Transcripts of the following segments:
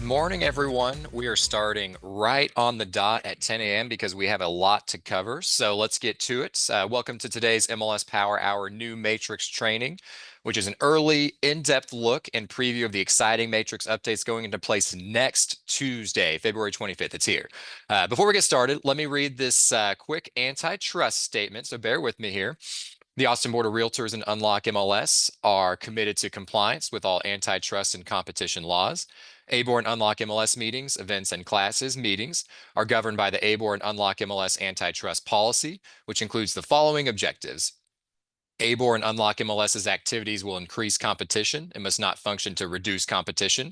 morning, everyone. We are starting right on the dot at 10 a.m. because we have a lot to cover. So let's get to it. Welcome to today's MLS Power Hour new Matrix training, which is an early, in-depth look and preview of the exciting Matrix updates going into place next Tuesday, February 25th. It's here. Before we get started, let me read this quick antitrust statement. So bear with me here. The Austin Board of Realtors and Unlock MLS are committed to compliance with all antitrust and competition laws. ABOR and Unlock MLS meetings, events, and classes meetings are governed by the ABOR and Unlock MLS antitrust policy, which includes the following objectives. ABOR and Unlock MLS's activities will increase competition and must not function to reduce competition.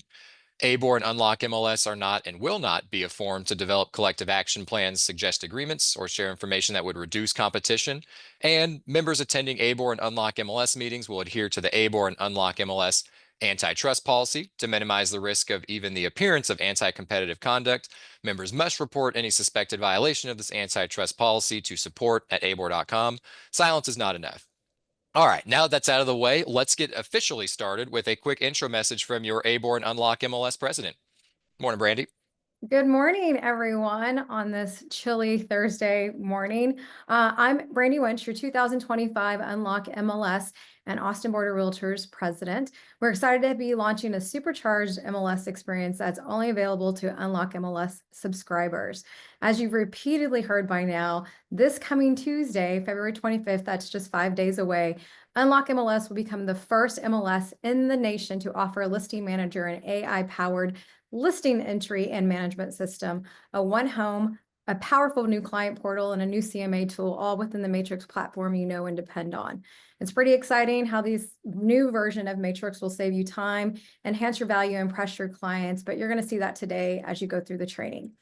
ABOR and Unlock MLS are not and will not be a forum to develop collective action plans, suggest agreements, or share information that would reduce competition. And members attending ABOR and Unlock MLS meetings will adhere to the ABOR and Unlock MLS antitrust policy to minimize the risk of even the appearance of anti-competitive conduct. Members must report any suspected violation of this antitrust policy to support@abor.com. Silence is not enough. All right, now that's out of the way, let's get officially started with a quick intro message from your ABOR and Unlock MLS president. Morning, Brandy. Good morning, everyone, on this chilly Thursday morning. I'm Brandy Winch, your 2025 Unlock MLS and Austin Board of Realtors president. We're excited to be launching a supercharged MLS experience that's only available to Unlock MLS subscribers. As you've repeatedly heard by now, this coming Tuesday, February 25th, that's just 5 days away, Unlock MLS will become the first MLS in the nation to offer a listing manager and AI-powered listing entry and management system, a one home, a powerful new client portal, and a new CMA tool, all within the Matrix platform you know and depend on. It's pretty exciting how this new version of Matrix will save you time, enhance your value, and impress your clients, but you're going to see that today as you go through the training.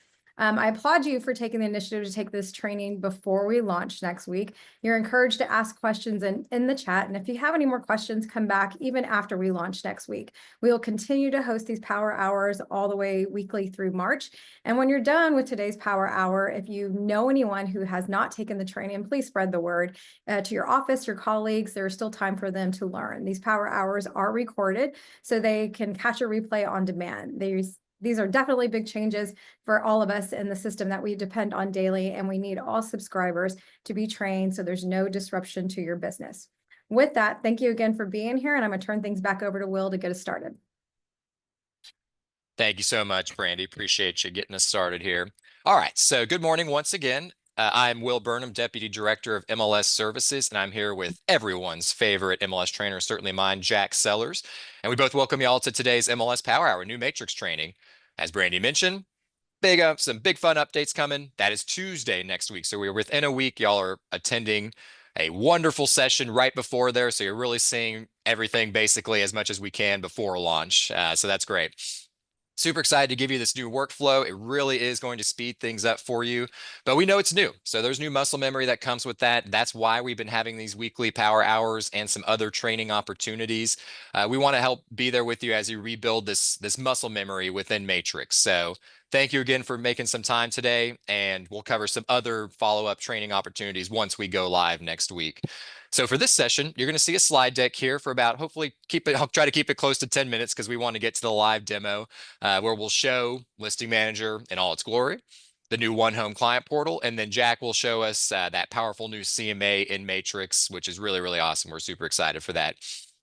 I applaud you for taking the initiative to take this training before we launch next week. You're encouraged to ask questions in the chat. And if you have any more questions, come back even after we launch next week. We will continue to host these power hours all the way weekly through March. And when you're done with today's power hour, if you know anyone who has not taken the training, please spread the word to your office, your colleagues. There's still time for them to learn. These power hours are recorded so they can catch a replay on demand. These are definitely big changes for all of us in the system that we depend on daily, and we need all subscribers to be trained so there's no disruption to your business. With that, thank you again for being here, and I'm going to turn things back over to Will to get us started. Thank you so much, Brandy. Appreciate you getting us started here. All right, so good morning once again. I'm Will Burnham, Deputy Director of MLS Services, and I'm here with everyone's favorite MLS trainer, certainly mine, Jack Sellers. And we both welcome you all to today's MLS Power Hour, new Matrix training. As Brandy mentioned, some big fun updates coming. That is Tuesday next week. So we're within a week. Y'all are attending a wonderful session right before there. So you're really seeing everything basically as much as we can before launch. So that's great. Super excited to give you this new workflow. It really is going to speed things up for you, but we know it's new. So there's new muscle memory that comes with that. That's why we've been having these weekly power hours and some other training opportunities. We want to help be there with you as you rebuild this muscle memory within Matrix. So thank you again for making some time today, and we'll cover some other follow-up training opportunities once we go live next week. So for this session, you're going to see a slide deck here for about, hopefully I'll try to keep it close to 10 minutes because we want to get to the live demo where we'll show Listing Manager in all its glory, the new One Home Client Portal, and then Jack will show us that powerful new CMA in Matrix, which is really, really awesome. We're super excited for that.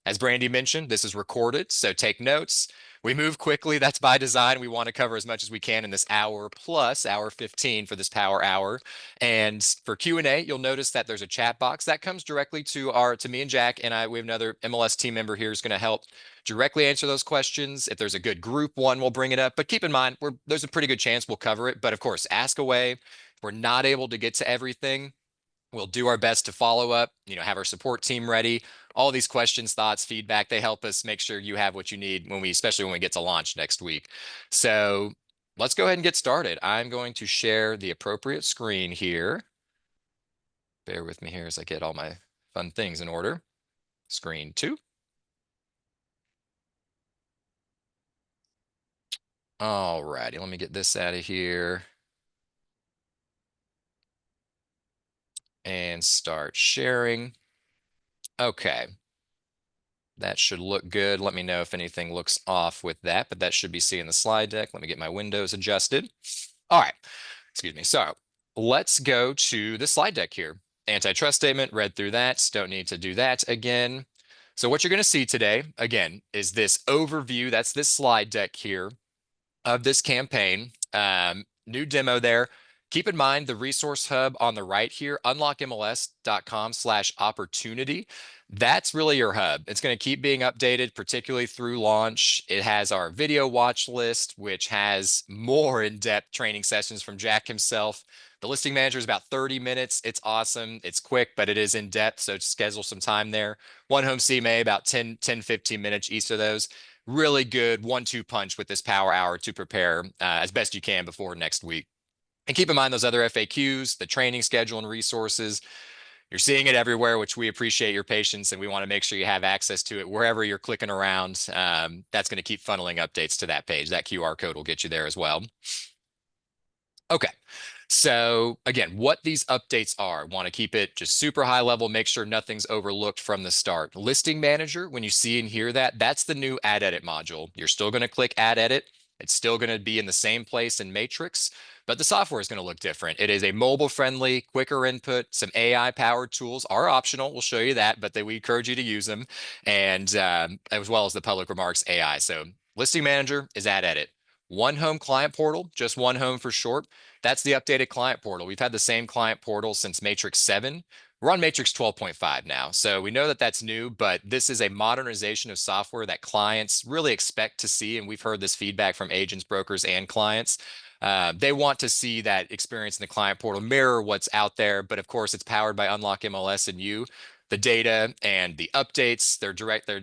As Brandy mentioned, this is recorded, so take notes. We move quickly. That's by design. We want to cover as much as we can in this hour plus hour 15 for this power hour. And for Q&A, you'll notice that there's a chat box that comes directly to me and Jack, and we have another MLS team member here who's going to help directly answer those questions. If there's a good group one, we'll bring it up. But keep in mind, there's a pretty good chance we'll cover it. But of course, ask away. If we're not able to get to everything, we'll do our best to follow up, have our support team ready. All these questions, thoughts, feedback, they help us make sure you have what you need especially when we get to launch next week. So let's go ahead and get started. I'm going to share the appropriate screen here. Bear with me here as I get all my fun things in order. Screen 2. All righty, let me get this out of here and start sharing. Okay. That should look good. Let me know if anything looks off with that, but that should be seeing the slide deck. Let me get my windows adjusted. All right, excuse me. So let's go to the slide deck here. Antitrust statement, read through that. Don't need to do that again. So what you're going to see today, again, is this overview. That's this slide deck here of this campaign. New demo there. Keep in mind the resource hub on the right here, unlockmls.com/opportunity. That's really your hub. It's going to keep being updated, particularly through launch. It has our video watch list, which has more in-depth training sessions from Jack himself. The listing manager is about 30 minutes. It's awesome. It's quick, but it is in depth. So schedule some time there. One home CMA, about 15 minutes each of those. Really good 1-2 punch with this power hour to prepare as best you can before next week. And keep in mind those other FAQs, the training schedule and resources. You're seeing it everywhere, which we appreciate your patience, and we want to make sure you have access to it wherever you're clicking around. That's going to keep funneling updates to that page. That QR code will get you there as well. Okay. So again, what these updates are, want to keep it just super high level, make sure nothing's overlooked from the start. Listing Manager, when you see and hear that, that's the new Add Edit module. You're still going to click Add Edit. It's still going to be in the same place in Matrix, but the software is going to look different. It is a mobile friendly, quicker input. Some AI powered tools are optional. We'll show you that, but we encourage you to use them, and as well as the public remarks AI. So Listing Manager is Add Edit. One Home Client Portal, just One Home for short. That's the updated client portal. We've had the same client portal since Matrix 7. We're on Matrix 12.5 now. So we know that that's new, but this is a modernization of software that clients really expect to see. And we've heard this feedback from agents, brokers, and clients. They want to see that experience in the client portal mirror what's out there. But of course, it's powered by Unlock MLS and you. The data and the updates,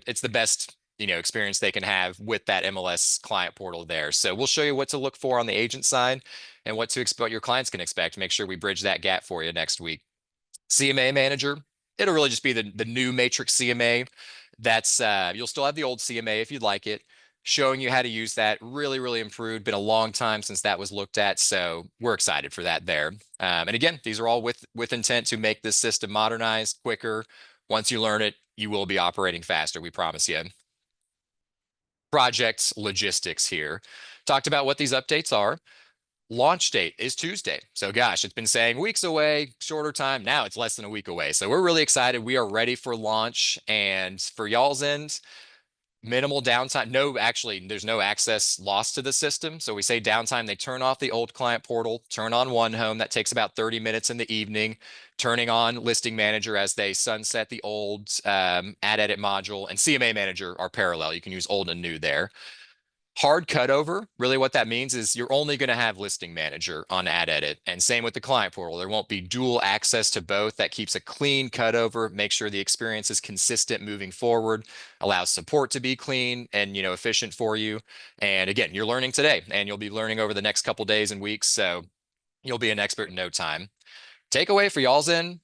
it's the best experience they can have with that MLS client portal there. So we'll show you what to look for on the agent side and what to expect, what your clients can expect. Make sure we bridge that gap for you next week. CMA Manager, it'll really just be the new Matrix CMA. That's you'll still have the old CMA if you'd like it, showing you how to use that. Really, really improved. Been a long time since that was looked at, so we're excited for that there. And again, these are all with intent to make this system modernized, quicker. Once you learn it, you will be operating faster. We promise you. Project logistics here. Talked about what these updates are. Launch date is Tuesday. So gosh, it's been saying weeks away, shorter time. Now it's less than a week away. So we're really excited. We are ready for launch. And for y'all's end, minimal downtime. No, actually, there's no access lost to the system. So we say downtime, they turn off the old client portal, turn on One Home. That takes about 30 minutes in the evening. Turning on Listing Manager as they sunset the old Add Edit module, and CMA Manager are parallel. You can use old and new there. Hard cutover, really what that means is you're only going to have Listing Manager on Add Edit, and same with the client portal. There won't be dual access to both. That keeps a clean cutover, make sure the experience is consistent moving forward, allows support to be clean and efficient for you. And again, you're learning today, and you'll be learning over the next couple days and weeks, so you'll be an expert in no time. Takeaway for y'all's end,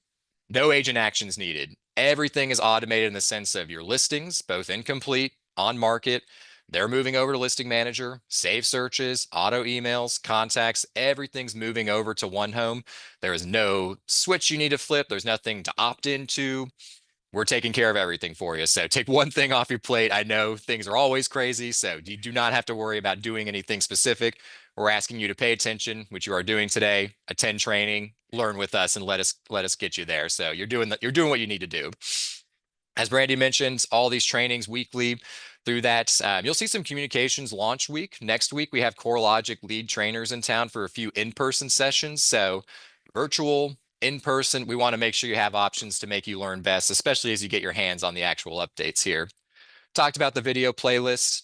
no agent actions needed. Everything is automated in the sense of your listings, both incomplete, on market. They're moving over to Listing Manager, save searches, auto emails, contacts. Everything's moving over to One Home. There is no switch you need to flip. There's nothing to opt into. We're taking care of everything for you. So take one thing off your plate. I know things are always crazy, so you do not have to worry about doing anything specific. We're asking you to pay attention, which you are doing today. Attend training, learn with us, and let us get you there. So you're doing what you need to do. As Brandy mentioned, all these trainings weekly through that. You'll see some communications launch week. Next week, we have CoreLogic lead trainers in town for a few in-person sessions. So virtual, in-person, we want to make sure you have options to make you learn best, especially as you get your hands on the actual updates here. Talked about the video playlist,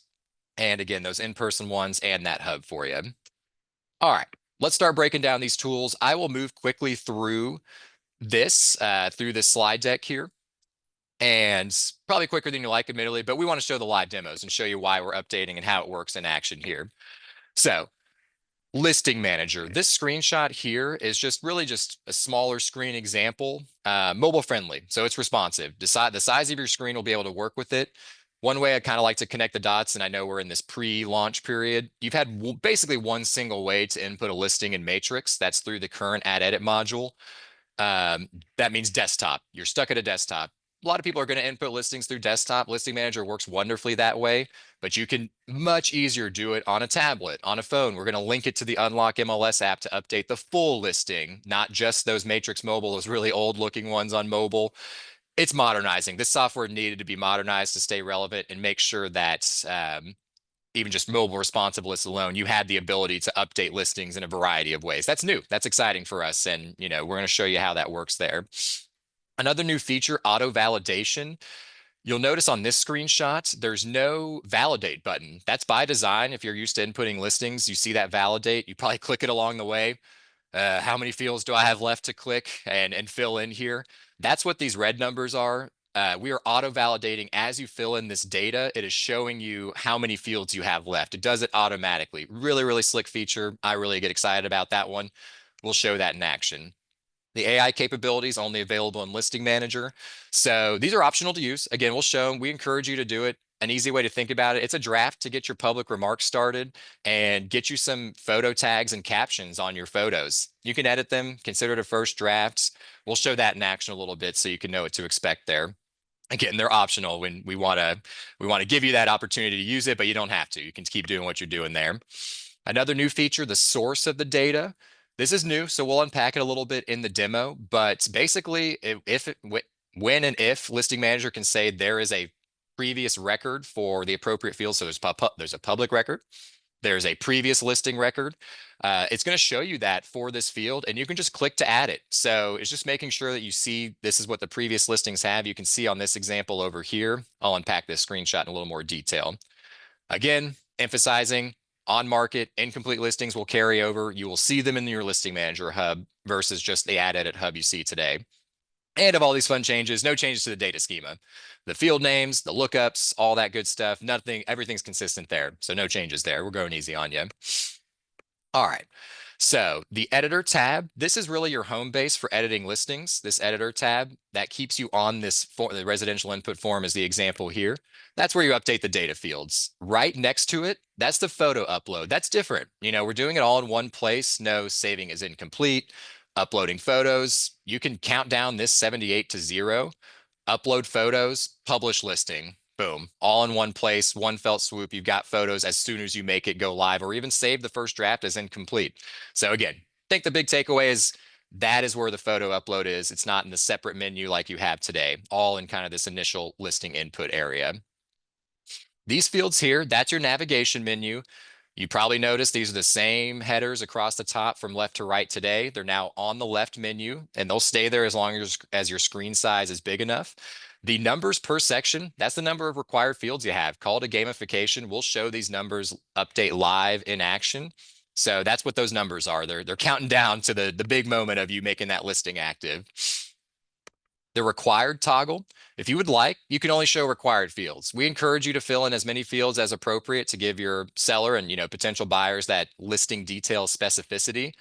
and again, those in-person ones and that hub for you. All right, let's start breaking down these tools. I will move quickly through this slide deck here, and probably quicker than you like, admittedly, but we want to show the live demos and show you why we're updating and how it works in action here. So Listing Manager, this screenshot here is just a smaller screen example, mobile friendly, so it's responsive. The size of your screen will be able to work with it. One way I kind of like to connect the dots, and I know we're in this pre-launch period, you've had basically one single way to input a listing in Matrix. That's through the current Add Edit module. That means desktop. You're stuck at a desktop. a lot of people are going to input listings through desktop. Listing Manager works wonderfully that way, but you can much easier do it on a tablet, on a phone. We're going to link it to the Unlock MLS app to update the full listing, not just those Matrix Mobile, those really old looking ones on mobile. It's modernizing. This software needed to be modernized to stay relevant and make sure that even just mobile responsive lists alone, you had the ability to update listings in a variety of ways. That's new. That's exciting for us. And, we're going to show you how that works there. Another new feature, auto validation. You'll notice on this screenshot, there's no validate button. That's by design. If you're used to inputting listings, you see that validate, you probably click it along the way. How many fields do I have left to click and fill in here? That's what these red numbers are. We are auto validating as you fill in this data. It is showing you how many fields you have left. It does it automatically. Really, really slick feature. I really get excited about that one. We'll show that in action. The AI capabilities only available in Listing Manager. So these are optional to use. Again, we'll show them. We encourage you to do it. An easy way to think about it, it's a draft to get your public remarks started and get you some photo tags and captions on your photos. You can edit them, consider it a first draft. We'll show that in action a little bit so you can know what to expect there. Again, they're optional when we want to give you that opportunity to use it, but you don't have to. You can keep doing what you're doing there. Another new feature, the source of the data. This is new, so we'll unpack it a little bit in the demo, but basically when and if Listing Manager can say there is a previous record for the appropriate field, so there's a public record, there's a previous listing record. It's going to show you that for this field, and you can just click to add it. So it's just making sure that you see this is what the previous listings have. You can see on this example over here. I'll unpack this screenshot in a little more detail. Again, emphasizing on market, incomplete listings will carry over. You will see them in your Listing Manager hub versus just the Ad Edit hub you see today. And of all these fun changes, no changes to the data schema. The field names, the lookups, all that good stuff, nothing, everything's consistent there. So no changes there. We're going easy on you. All right. So the editor tab, this is really your home base for editing listings. This editor tab that keeps you on this form, the residential input form is the example here. That's where you update the data fields. Right next to it, that's the photo upload. That's different. We're doing it all in one place. No saving is incomplete. Uploading photos. You can count down this 78 to 0. Upload photos, publish listing. Boom, all in one place, one felt swoop. You've got photos as soon as you make it go live, or even save the first draft as incomplete. So again, I think the big takeaway is that is where the photo upload is. It's not in the separate menu like you have today, all in kind of this initial listing input area. These fields here, that's your navigation menu. You probably noticed these are the same headers across the top from left to right today. They're now on the left menu, and they'll stay there as long as your screen size is big enough. The numbers per section, that's the number of required fields you have. Call to gamification. We'll show these numbers update live in action. So that's what those numbers are. They're counting down to the big moment of you making that listing active. The required toggle, if you would like, you can only show required fields. We encourage you to fill in as many fields as appropriate to give your seller and potential buyers that listing detail specificity.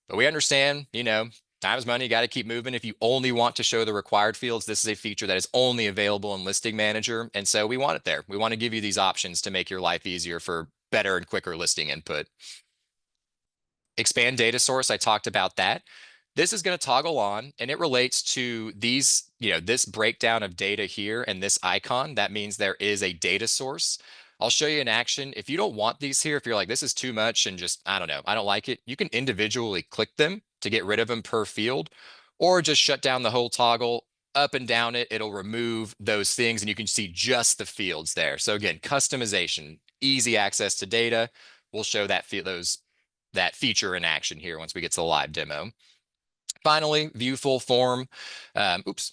But we understand, time is money, you got to keep moving. If you only want to show the required fields, this is a feature that is only available in Listing Manager. And so we want it there. We want to give you these options to make your life easier for better and quicker listing input. Expand data source, I talked about that. This is going to toggle on, and it relates to these, this breakdown of data here and this icon. That means there is a data source. I'll show you in action. If you don't want these here, if you're like, this is too much and just, I don't know, I don't like it, you can individually click them to get rid of them per field, or just shut down the whole toggle, up and down it. It'll remove those things and you can see just the fields there. So again, customization, easy access to data. We'll show that feature in action here once we get to the live demo. Finally, view full form. Oops,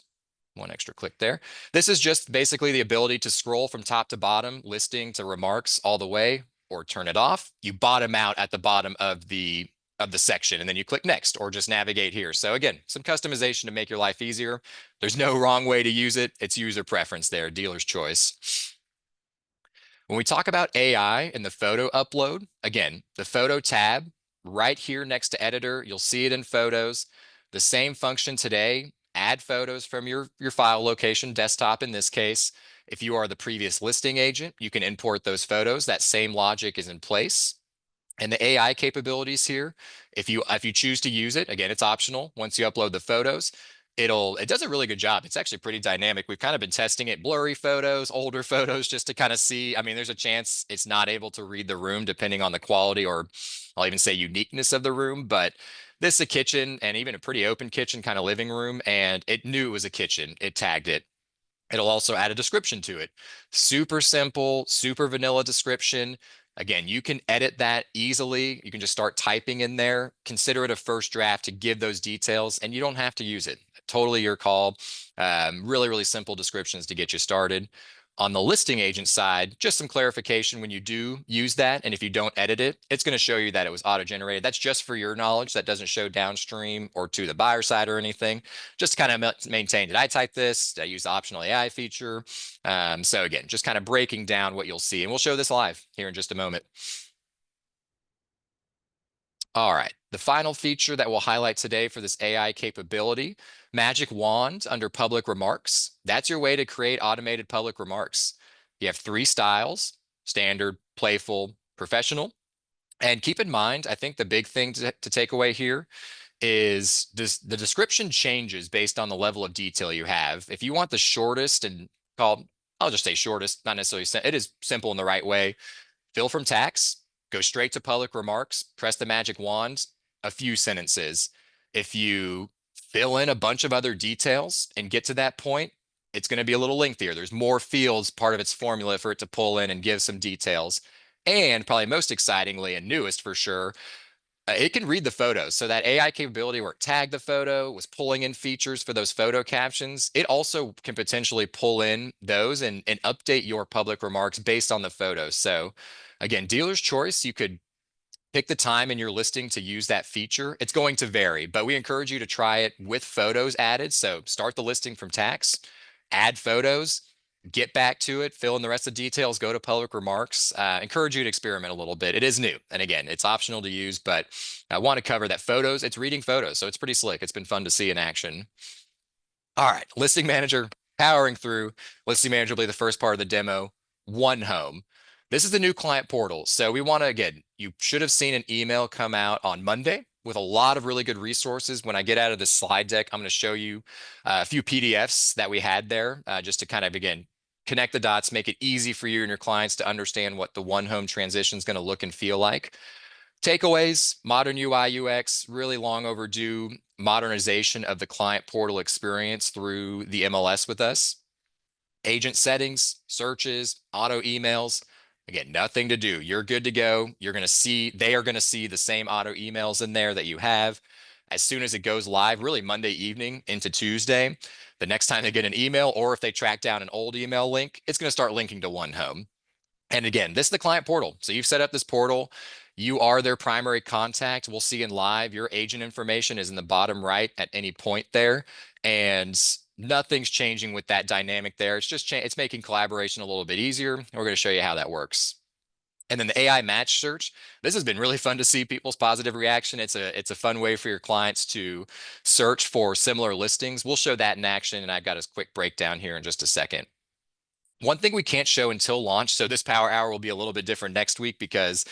one extra click there. This is just basically the ability to scroll from top to bottom, listing to remarks all the way, or turn it off. You bottom out at the bottom of the section, and then you click next, or just navigate here. So again, some customization to make your life easier. There's no wrong way to use it. It's user preference there, dealer's choice. When we talk about AI and the photo upload, again, the photo tab right here next to editor, you'll see it in photos. The same function today, add photos from your file location, desktop in this case. If you are the previous listing agent, you can import those photos. That same logic is in place. And the AI capabilities here, if you choose to use it, again, it's optional once you upload the photos. it does a really good job. It's actually pretty dynamic. We've kind of been testing it, blurry photos, older photos, just to kind of see. I mean, there's a chance it's not able to read the room depending on the quality, or I'll even say uniqueness of the room. But this is a kitchen, and even a pretty open kitchen kind of living room, and it knew it was a kitchen. It tagged it. It'll also add a description to it. Super simple, super vanilla description. Again, you can edit that easily. You can just start typing in there. Consider it a first draft to give those details, and you don't have to use it. Totally your call. Really, really simple descriptions to get you started. On the listing agent side, just some clarification when you do use that. And if you don't edit it, it's going to show you that it was auto-generated. That's just for your knowledge. That doesn't show downstream or to the buyer side or anything. Just to kind of maintain, did I type this? Did I use the optional AI feature? So again, just kind of breaking down what you'll see. And we'll show this live here in just a moment. All right, the final feature that we'll highlight today for this AI capability, Magic Wand under public remarks. That's your way to create automated public remarks. You have three styles: standard, playful, professional. And keep in mind, I think the big thing to take away here is the description changes based on the level of detail you have. If you want the shortest and called, I'll just say shortest, not necessarily, it is simple in the right way. Fill from tax, go straight to public remarks, press the magic wand, a few sentences. If you fill in a bunch of other details and get to that point, it's going to be a little lengthier. There's more fields, part of its formula for it to pull in and give some details. And probably most excitingly and newest for sure, it can read the photos. So that AI capability where it tagged the photo, was pulling in features for those photo captions, it also can potentially pull in those and update your public remarks based on the photos. So again, dealer's choice, you could pick the time in your listing to use that feature. It's going to vary, but we encourage you to try it with photos added. So start the listing from tax, add photos, get back to it, fill in the rest of the details, go to public remarks. Encourage you to experiment a little bit. It is new. And again, it's optional to use, but I want to cover that photos, it's reading photos. So it's pretty slick. It's been fun to see in action. All right, listing manager powering through. Listing manager will be the first part of the demo. One Home. This is the new client portal. So we want to, again, you should have seen an email come out on Monday with a lot of really good resources. When I get out of this slide deck, I'm going to show you a few PDFs that we had there just to kind of, again, connect the dots, make it easy for you and your clients to understand what the One Home transition is going to look and feel like. Takeaways, modern UI UX, really long overdue modernization of the client portal experience through the MLS with us. Agent settings, searches, auto emails. Again, nothing to do. You're good to go. You're going to see, they are going to see the same auto emails in there that you have. As soon as it goes live, really Monday evening into Tuesday, the next time they get an email, or if they track down an old email link, it's going to start linking to One Home. And again, this is the client portal. So you've set up this portal. You are their primary contact. We'll see in live. Your agent information is in the bottom right at any point there. And nothing's changing with that dynamic there. It's just it's making collaboration a little bit easier. We're going to show you how that works. And then the AI match search. This has been really fun to see people's positive reaction. It's a fun way for your clients to search for similar listings. We'll show that in action, and I've got a quick breakdown here in just a second. One thing we can't show until launch, so this Power Hour will be a little bit different next week because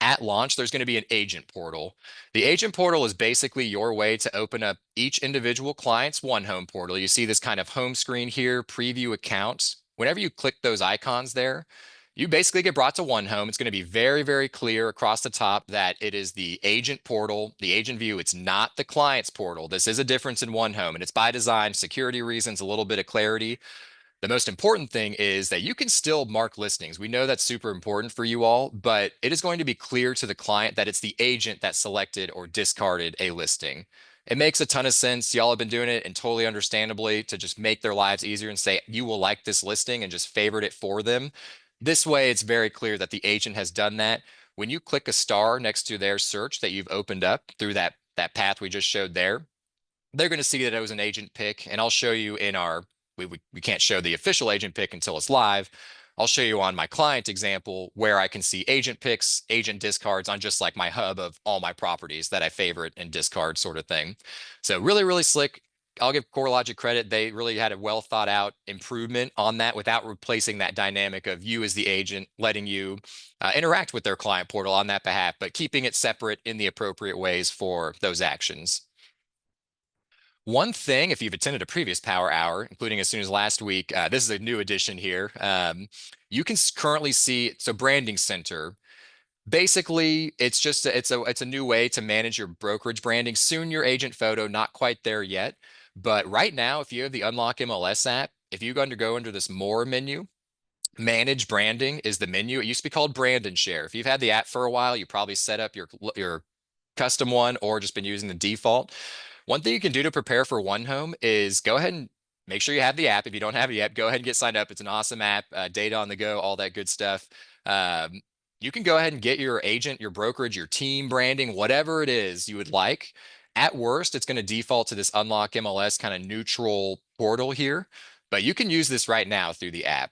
at launch, there's going to be an agent portal. The agent portal is basically your way to open up each individual client's One Home portal. You see this kind of home screen here, preview accounts. Whenever you click those icons there, you basically get brought to One Home. It's going to be very, very clear across the top that it is the agent portal, the agent view. It's not the client's portal. This is a difference in One Home, and it's by design, security reasons, a little bit of clarity. The most important thing is that you can still mark listings. We know that's super important for you all, but it is going to be clear to the client that it's the agent that selected or discarded a listing. It makes a ton of sense. Y'all have been doing it, and totally understandably, to just make their lives easier and say, you will like this listing, and just favorite it for them. This way, it's very clear that the agent has done that. When you click a star next to their search that you've opened up through that path we just showed there, they're going to see that it was an agent pick. And I'll show you in our, we can't show the official agent pick until it's live. I'll show you on my client example where I can see agent picks, agent discards on just like my hub of all my properties that I favorite and discard sort of thing. So really, really slick. I'll give CoreLogic credit. They really had a well thought out improvement on that without replacing that dynamic of you as the agent, letting you interact with their client portal on that behalf, but keeping it separate in the appropriate ways for those actions. One thing, if you've attended a previous Power Hour, including as soon as last week, this is a new addition here. You can currently see, so Branding Center. Basically, it's just it's a new way to manage your brokerage branding. Soon your agent photo, not quite there yet. But right now, if you have the Unlock MLS app, if you go under this More menu, Manage Branding is the menu. It used to be called Brand and Share. If you've had the app for a while, you probably set up your custom one or just been using the default. One thing you can do to prepare for One Home is go ahead and make sure you have the app. If you don't have it yet, go ahead and get signed up. It's an awesome app, data on the go, all that good stuff. Um, you can go ahead and get your agent, your brokerage, your team branding, whatever it is you would like. At worst, it's going to default to this Unlock MLS kind of neutral portal here, but you can use this right now through the app.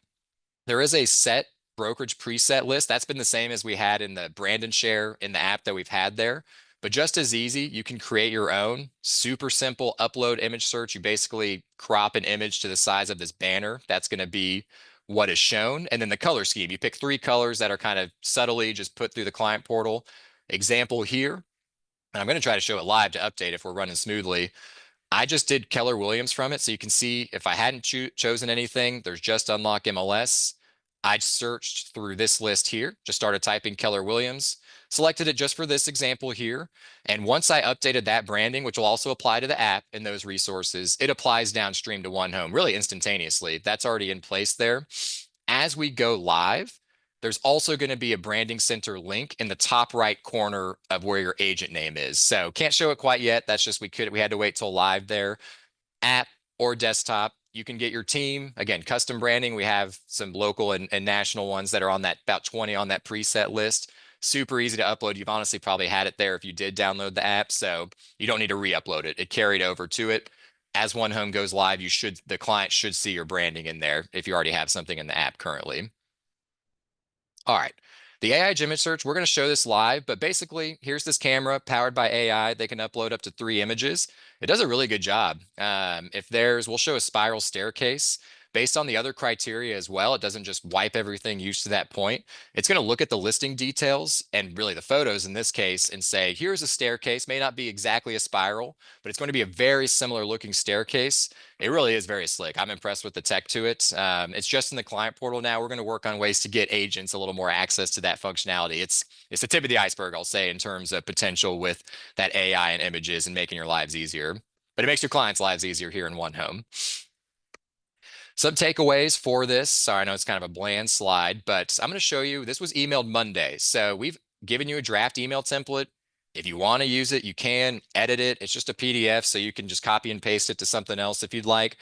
There is a set brokerage preset list. That's been the same as we had in the Brandon share in the app that we've had there. But just as easy, you can create your own super simple upload image search. You basically crop an image to the size of this banner. That's going to be what is shown. And then the color scheme, you pick three colors that are kind of subtly just put through the client portal. Example here, and I'm going to try to show it live to update if we're running smoothly. I just did Keller Williams from it. So you can see if I hadn't chosen anything, there's just Unlock MLS. I searched through this list here, just started typing Keller Williams, selected it just for this example here. And once I updated that branding, which will also apply to the app and those resources, it applies downstream to One Home really instantaneously. That's already in place there. As we go live, there's also going to be a branding center link in the top right corner of where your agent name is. So can't show it quite yet. That's just we had to wait till live there. App or desktop, you can get your team. Again, custom branding. We have some local and national ones that are on that about 20 on that preset list. Super easy to upload. You've honestly probably had it there if you did download the app. So you don't need to re-upload it. It carried over to it. As One Home goes live, the client should see your branding in there if you already have something in the app currently. All right. The AI image search, we're going to show this live, but basically, here's this camera powered by AI. They can upload up to 3 images. It does a really good job. We'll show a spiral staircase based on the other criteria as well. It doesn't just wipe everything used to that point. It's going to look at the listing details and really the photos in this case and say, here's a staircase, may not be exactly a spiral, but it's going to be a very similar looking staircase. It really is very slick. I'm impressed with the tech to it. It's just in the client portal now. We're going to work on ways to get agents a little more access to that functionality. It's the tip of the iceberg, I'll say, in terms of potential with that AI and images and making your lives easier. But it makes your clients' lives easier here in One Home. Some takeaways for this. Sorry, I know it's kind of a bland slide, but I'm going to show you. This was emailed Monday. So we've given you a draft email template. If you want to use it, you can edit it. It's just a PDF, so you can just copy and paste it to something else if you'd like.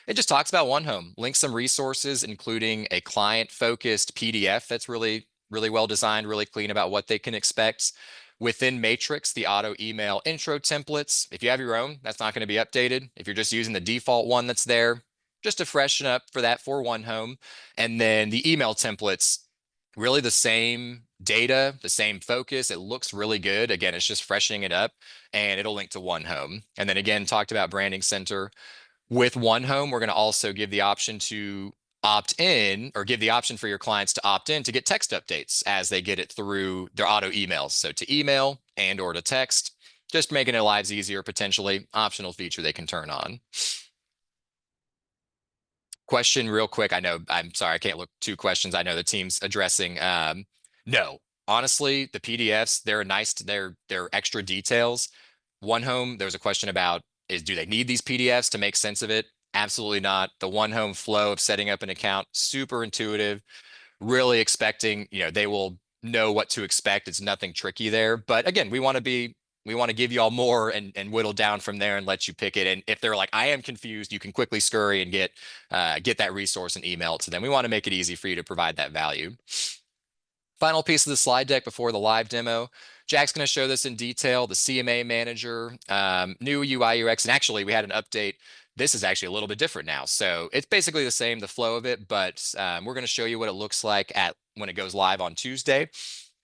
It just talks about One Home, links some resources, including a client-focused PDF that's really, really well designed, really clean about what they can expect. Within Matrix, the auto email intro templates. If you have your own, that's not going to be updated. If you're just using the default one that's there, just to freshen up for that for One Home. And then the email templates, really the same data, the same focus. It looks really good. Again, it's just freshening it up and it'll link to One Home. And then again, talked about Branding Center. With One Home, we're going to also give the option to opt in or give the option for your clients to opt in to get text updates as they get it through their auto emails. So to email and or to text, just making their lives easier, potentially optional feature they can turn on. Question real quick. I know, I'm sorry, I can't look 2 questions. I know the team's addressing. No, honestly, the PDFs, they're extra details. One Home, there's a question about do they need these PDFs to make sense of it? Absolutely not. The One Home flow of setting up an account, super intuitive, really expecting, they will know what to expect. It's nothing tricky there. But again, we want to give you all more and whittle down from there and let you pick it. And if they're like, I am confused, you can quickly scurry and get that resource and email it to them. We want to make it easy for you to provide that value. Final piece of the slide deck before the live demo. Jack's going to show this in detail, the CMA manager, new UI UX, and actually we had an update. This is actually a little bit different now. So it's basically the same, the flow of it, but we're going to show you what it looks like when it goes live on Tuesday.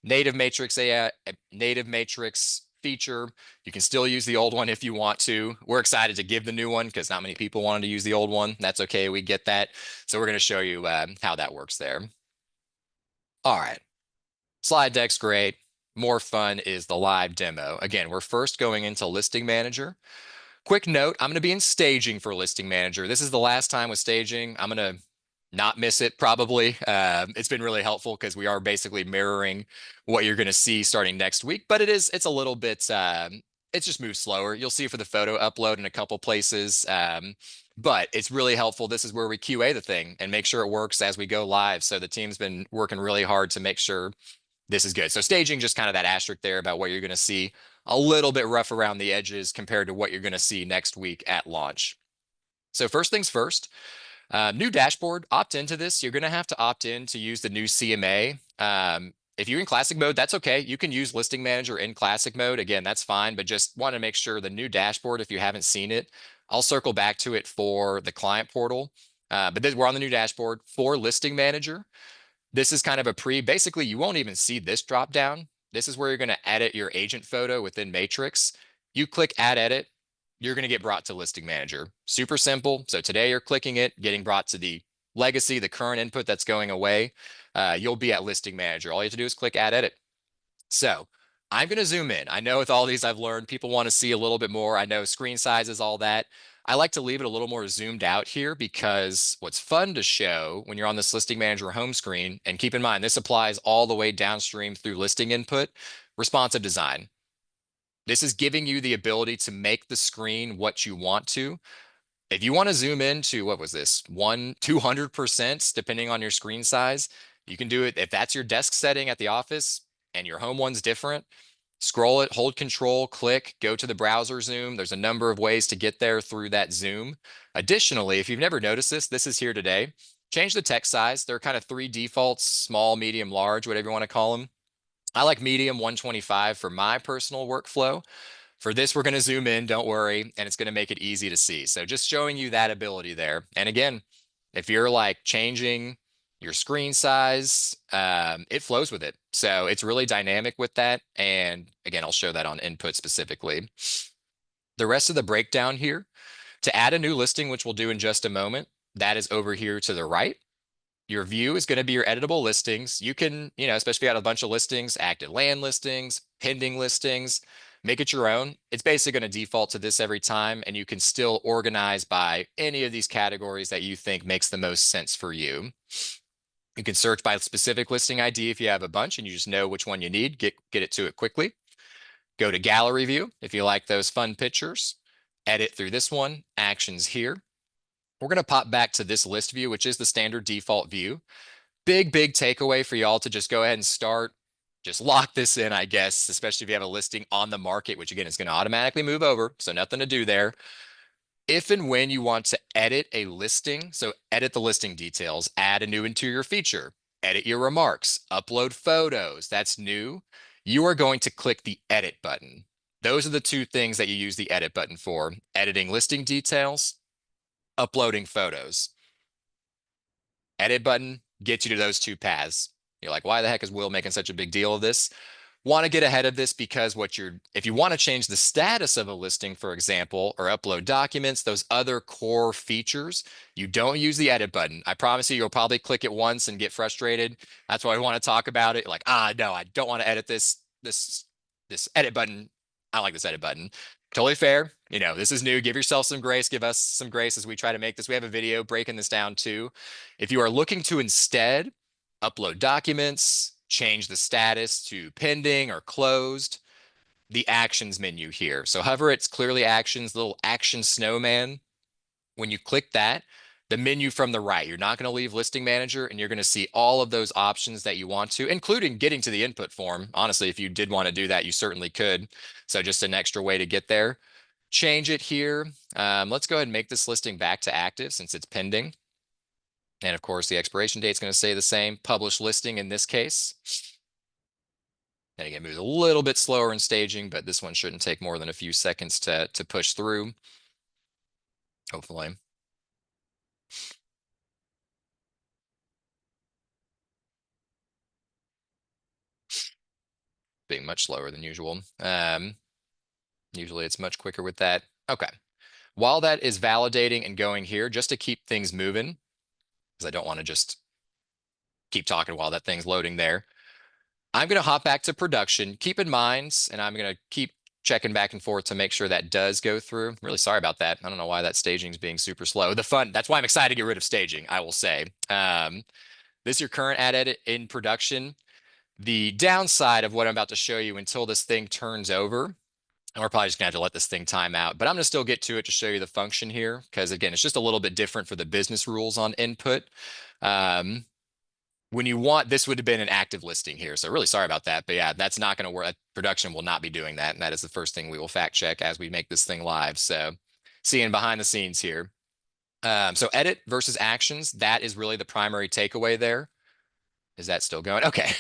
Native Matrix AI, native Matrix feature. You can still use the old one if you want to. We're excited to give the new one because not many people wanted to use the old one. That's okay. We get that. So we're going to show you how that works there. All right. Slide deck's great. More fun is the live demo. Again, we're first going into Listing Manager. Quick note, I'm going to be in staging for Listing Manager. This is the last time with staging. I'm going to not miss it probably. It's been really helpful because we are basically mirroring what you're going to see starting next week, but it's a little bit, it's just moved slower. You'll see for the photo upload in a couple places, but it's really helpful. This is where we QA the thing and make sure it works as we go live. So the team's been working really hard to make sure this is good. So staging, just kind of that asterisk there about what you're going to see, a little bit rough around the edges compared to what you're going to see next week at launch. So first things first, new dashboard, opt into this. You're going to have to opt in to use the new CMA. If you're in classic mode, that's okay. You can use Listing Manager in classic mode. Again, that's fine, but just want to make sure the new dashboard, if you haven't seen it, I'll circle back to it for the client portal. But we're on the new dashboard for Listing Manager. This is kind of a basically, you won't even see this drop down. This is where you're going to edit your agent photo within Matrix. You click Add Edit, you're going to get brought to Listing Manager. Super simple. So today you're clicking it, getting brought to the legacy, the current input that's going away. You'll be at Listing Manager. All you have to do is click Add Edit. So I'm going to zoom in. I know with all these I've learned, people want to see a little bit more. I know screen sizes, all that. I like to leave it a little more zoomed out here because what's fun to show when you're on this Listing Manager home screen, and keep in mind, this applies all the way downstream through listing input, responsive design. This is giving you the ability to make the screen what you want to. If you want to zoom in to, what was this, 200%, depending on your screen size, you can do it. If that's your desk setting at the office and your home one's different, scroll it, hold control, click, go to the browser zoom. There's a number of ways to get there through that zoom. Additionally, if you've never noticed this is here today. Change the text size. There are kind of three defaults, small, medium, large, whatever you want to call them. I like medium 125 for my personal workflow. For this, we're going to zoom in, don't worry, and it's going to make it easy to see. So just showing you that ability there. And again, if you're like changing your screen size, it flows with it. So it's really dynamic with that. And again, I'll show that on input specifically. The rest of the breakdown here, to add a new listing, which we'll do in just a moment, that is over here to the right. Your view is going to be your editable listings. You can, especially if you got a bunch of listings, active land listings, pending listings, make it your own. It's basically going to default to this every time, and you can still organize by any of these categories that you think makes the most sense for you. You can search by specific listing ID if you have a bunch and you just know which one you need, get it to it quickly. Go to gallery view if you like those fun pictures. Edit through this one, actions here. We're going to pop back to this list view, which is the standard default view. Big takeaway for y'all to just go ahead and start. Just lock this in, I guess, especially if you have a listing on the market, which again is going to automatically move over. So nothing to do there. If and when you want to edit a listing, so edit the listing details, add a new interior feature, edit your remarks, upload photos, that's new. You are going to click the edit button. Those are the two things that you use the edit button for: editing listing details, uploading photos. Edit button gets you to those two paths. You're like, why the heck is Will making such a big deal of this? Want to get ahead of this because if you want to change the status of a listing, for example, or upload documents, those other core features, you don't use the edit button. I promise you, you'll probably click it once and get frustrated. That's why I want to talk about it. Like, no, I don't want to edit this edit button. I like this edit button. Totally fair. This is new. Give yourself some grace. Give us some grace as we try to make this. We have a video breaking this down too. If you are looking to instead upload documents, change the status to pending or closed, the actions menu here. So hover, it's clearly actions, little action snowman. When you click that, the menu from the right, you're not going to leave listing manager and you're going to see all of those options that you want to, including getting to the input form. Honestly, if you did want to do that, you certainly could. So just an extra way to get there. Change it here. Let's go ahead and make this listing back to active since it's pending. And of course, the expiration date is going to stay the same. Publish listing in this case. And again, moves a little bit slower in staging, but this one shouldn't take more than a few seconds to push through. Hopefully. Being much slower than usual. Usually it's much quicker with that. Okay. While that is validating and going here, just to keep things moving, because I don't want to just keep talking while that thing's loading there, I'm going to hop back to production. Keep in mind, and I'm going to keep checking back and forth to make sure that does go through. Really sorry about that. I don't know why that staging is being super slow. That's why I'm excited to get rid of staging, I will say. This is your current ad edit in production. The downside of what I'm about to show you until this thing turns over, and we're probably just gonna have to let this thing time out, but I'm gonna still get to it to show you the function here, because again, it's just a little bit different for the business rules on input. Um, when you want, this would have been an active listing here. So really sorry about that. But yeah, that's not going to work. Production will not be doing that. And that is the first thing we will fact check as we make this thing live. So seeing behind the scenes here. So edit versus actions, that is really the primary takeaway there. Is that still going? Okay.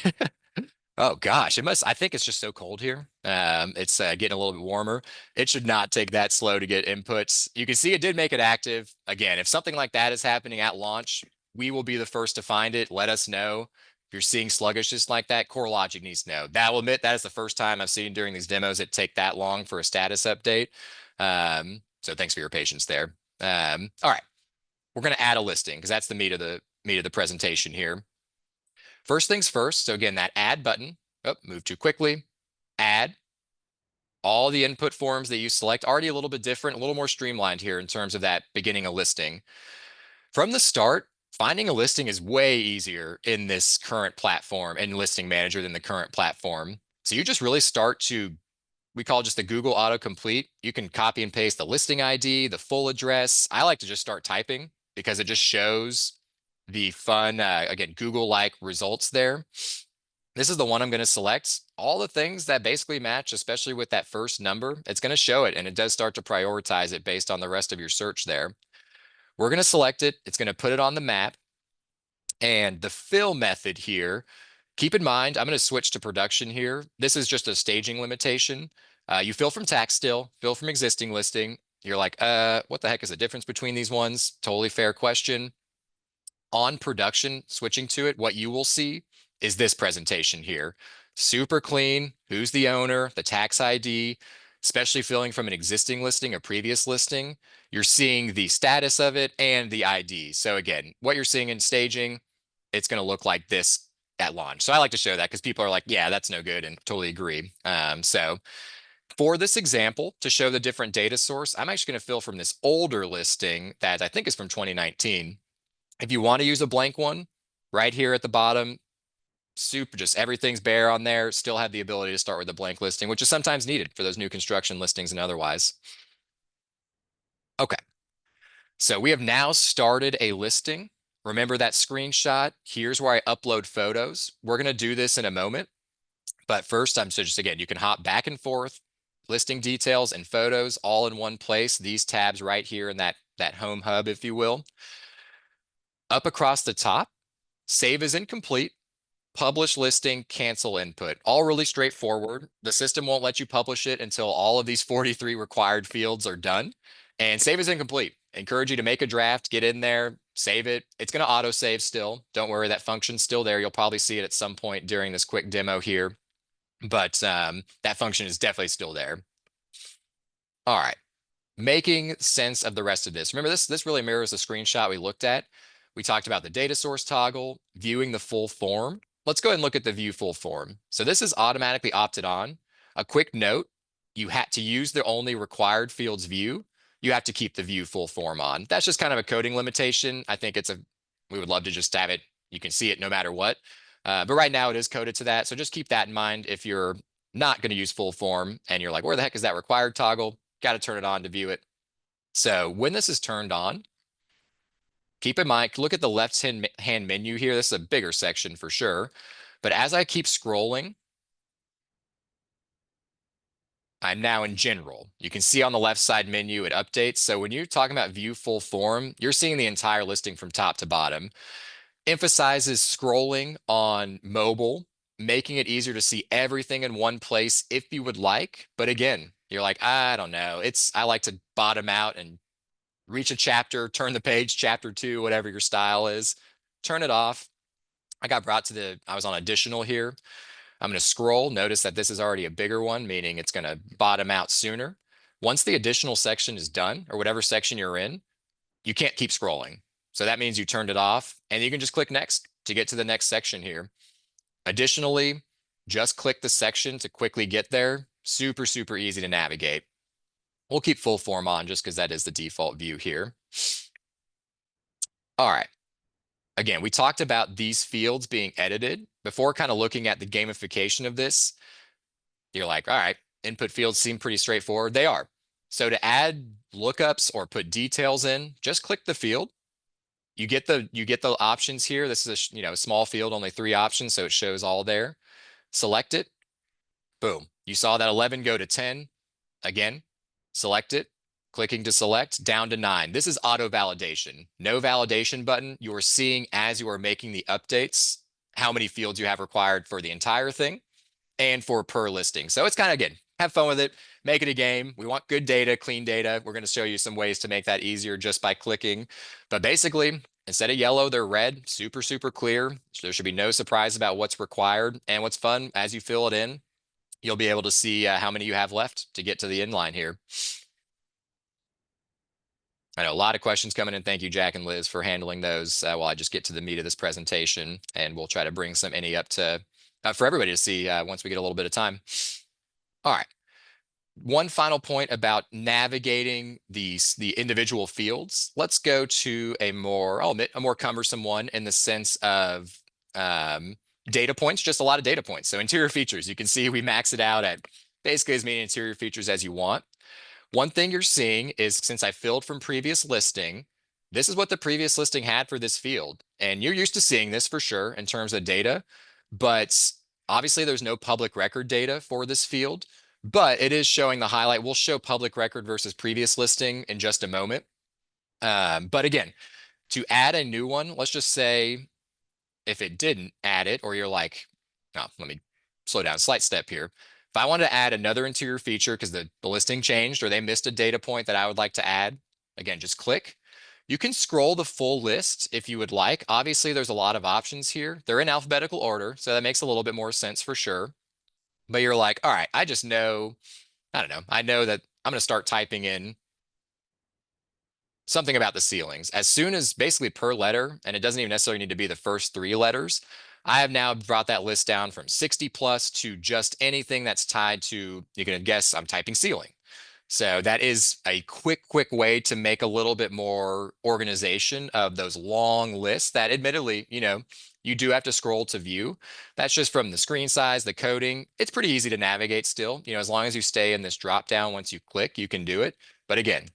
Oh gosh, I think it's just so cold here. It's getting a little bit warmer. It should not take that slow to get inputs. You can see it did make it active. Again, if something like that is happening at launch, we will be the first to find it. Let us know. If you're seeing sluggishness like that, CoreLogic needs to know. That will admit that is the first time I've seen during these demos it take that long for a status update. So thanks for your patience there. All right, we're going to add a listing because that's the meat of the presentation here. First things first. So again, that add button. Oh, move too quickly. Add. All the input forms that you select already a little bit different, a little more streamlined here in terms of that beginning a listing. From the start, finding a listing is way easier in this current platform and listing manager than the current platform. So you just really start to, we call it just the Google autocomplete. You can copy and paste the listing ID, the full address. I like to just start typing because it just shows the fun, again, Google-like results there. This is the one I'm going to select. All the things that basically match, especially with that first number, it's going to show it, and it does start to prioritize it based on the rest of your search there. We're going to select it. It's going to put it on the map. And the fill method here, keep in mind, I'm going to switch to production here. This is just a staging limitation. You fill from tax still, fill from existing listing. You're like, what the heck is the difference between these ones? Totally fair question. On production, switching to it, what you will see is this presentation here. Super clean, who's the owner, the tax ID, especially filling from an existing listing, a previous listing. You're seeing the status of it and the ID. So again, what you're seeing in staging, it's going to look like this at launch. So I like to show that because people are like, yeah, that's no good, and totally agree. So for this example, to show the different data source, I'm actually going to fill from this older listing that I think is from 2019. If you want to use a blank one, right here at the bottom, super, just everything's bare on there, still have the ability to start with a blank listing, which is sometimes needed for those new construction listings and otherwise. Okay, so we have now started a listing. Remember that screenshot? Here's where I upload photos. We're going to do this in a moment. But first, so just again, you can hop back and forth, listing details and photos all in one place. These tabs right here in that home hub, if you will. Up across the top, save as incomplete, publish listing, cancel input. All really straightforward. The system won't let you publish it until all of these 43 required fields are done. And save as incomplete. Encourage you to make a draft, get in there, save it. It's going to auto save still. Don't worry, that function's still there. You'll probably see it at some point during this quick demo here. But that function is definitely still there. All right. Making sense of the rest of this. Remember, this really mirrors the screenshot we looked at. We talked about the data source toggle, viewing the full form. Let's go ahead and look at the view full form. So this is automatically opted on. A quick note, you had to use the only required fields view. You have to keep the view full form on. That's just kind of a coding limitation. I think we would love to just have it. You can see it no matter what. But right now it is coded to that. So just keep that in mind if you're not going to use full form and you're like, where the heck is that required toggle? Got to turn it on to view it. So when this is turned on, keep in mind, look at the left-hand menu here. This is a bigger section for sure. But as I keep scrolling, I'm now in general. You can see on the left side menu, it updates. So when you're talking about view full form, you're seeing the entire listing from top to bottom. Emphasizes scrolling on mobile, making it easier to see everything in one place if you would like. But again, you're like, I don't know. I like to bottom out and reach a chapter, turn the page, chapter 2, whatever your style is, turn it off. I was on additional here. I'm going to scroll. Notice that this is already a bigger one, meaning it's going to bottom out sooner. Once the additional section is done, or whatever section you're in, you can't keep scrolling. So that means you turned it off, and you can just click next to get to the next section here. Additionally, just click the section to quickly get there. Super, super easy to navigate. We'll keep full form on just because that is the default view here. All right. Again, we talked about these fields being edited. Before kind of looking at the gamification of this, you're like, all right, input fields seem pretty straightforward. They are. So to add lookups or put details in, just click the field. You get the options here. This is a small field, only 3 options, so it shows all there. Select it. Boom. You saw that 11 go to 10. Again, select it. Clicking to select, down to 9. This is auto validation. No validation button. You are seeing as you are making the updates how many fields you have required for the entire thing and for per listing. So it's kind of, again, have fun with it. Make it a game. We want good data, clean data. We're going to show you some ways to make that easier just by clicking. But basically, instead of yellow, they're red. Super, super clear. So there should be no surprise about what's required. And what's fun, as you fill it in, you'll be able to see how many you have left to get to the inline here. I know a lot of questions coming in. Thank you, Jack and Liz, for handling those while I just get to the meat of this presentation. And we'll try to bring some any up to for everybody to see once we get a little bit of time. All right. One final point about navigating the individual fields. Let's go to I'll admit, a more cumbersome one in the sense of data points, just a lot of data points. So interior features, you can see we max it out at basically as many interior features as you want. One thing you're seeing is since I filled from previous listing, this is what the previous listing had for this field. And you're used to seeing this for sure in terms of data, but obviously there's no public record data for this field, but it is showing the highlight. We'll show public record versus previous listing in just a moment. But again, to add a new one, let's just say if it didn't add it, or you're like, oh, let me slow down, slight step here. If I wanted to add another interior feature because the listing changed or they missed a data point that I would like to add, again, just click. You can scroll the full list if you would like. Obviously, there's a lot of options here. They're in alphabetical order, so that makes a little bit more sense for sure. But you're like, all right, I just know, I don't know, I know that I'm going to start typing in something about the ceilings. As soon as basically per letter, and it doesn't even necessarily need to be the first 3 letters, I have now brought that list down from 60 plus to just anything that's tied to, you can guess I'm typing ceiling. So that is a quick way to make a little bit more organization of those long lists that admittedly, you do have to scroll to view. That's just from the screen size, the coding. It's pretty easy to navigate still. As long as you stay in this drop down, once you click, you can do it. But again,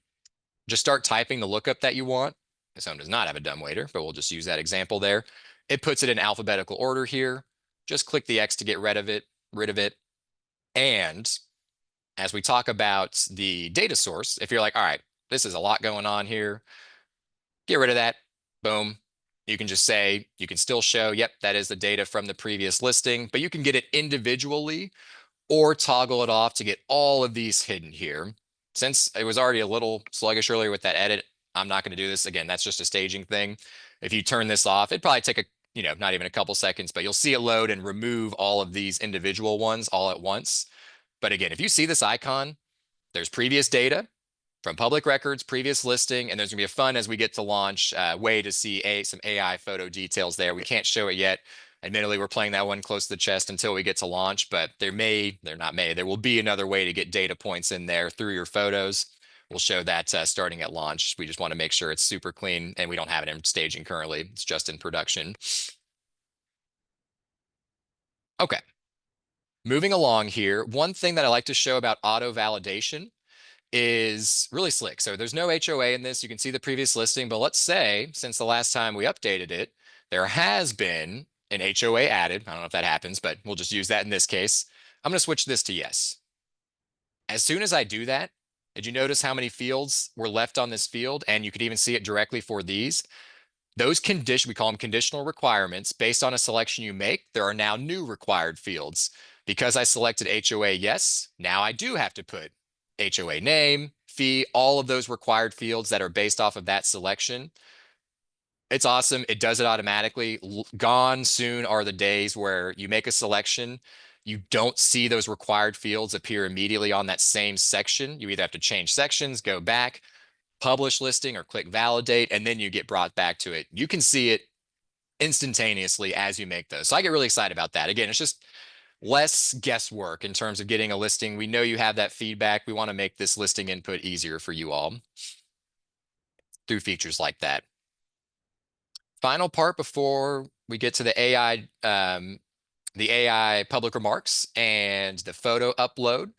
just start typing the lookup that you want. This one does not have a dumbwaiter, but we'll just use that example there. It puts it in alphabetical order here. Just click the X to get rid of it. And as we talk about the data source, if you're like, all right, this is a lot going on here, get rid of that. Boom. You can just say, you can still show, yep, that is the data from the previous listing, but you can get it individually or toggle it off to get all of these hidden here. Since it was already a little sluggish earlier with that edit, I'm not going to do this again. That's just a staging thing. If you turn this off, it'd probably take not even a couple seconds, but you'll see it load and remove all of these individual ones all at once. But again, if you see this icon, there's previous data from public records, previous listing, and there's gonna be a fun as we get to launch way to see some AI photo details there. We can't show it yet. Admittedly, we're playing that one close to the chest until we get to launch, but there will be another way to get data points in there through your photos. We'll show that starting at launch. We just want to make sure it's super clean and we don't have it in staging currently. It's just in production. Okay. Moving along here, one thing that I like to show about auto validation is really slick. So there's no HOA in this. You can see the previous listing, but let's say since the last time we updated it, there has been an HOA added. I don't know if that happens, but we'll just use that in this case. I'm going to switch this to yes. As soon as I do that, did you notice how many fields were left on this field? And you could even see it directly for these. Those we call them conditional requirements. Based on a selection you make, there are now new required fields. Because I selected HOA yes, now I do have to put HOA name, fee, all of those required fields that are based off of that selection. It's awesome. It does it automatically. Gone soon are the days where you make a selection, you don't see those required fields appear immediately on that same section. You either have to change sections, go back, publish listing, or click validate, and then you get brought back to it. You can see it instantaneously as you make those. So I get really excited about that. Again, it's just less guesswork in terms of getting a listing. We know you have that feedback. We want to make this listing input easier for you all through features like that. Final part before we get to the AI public remarks and the photo upload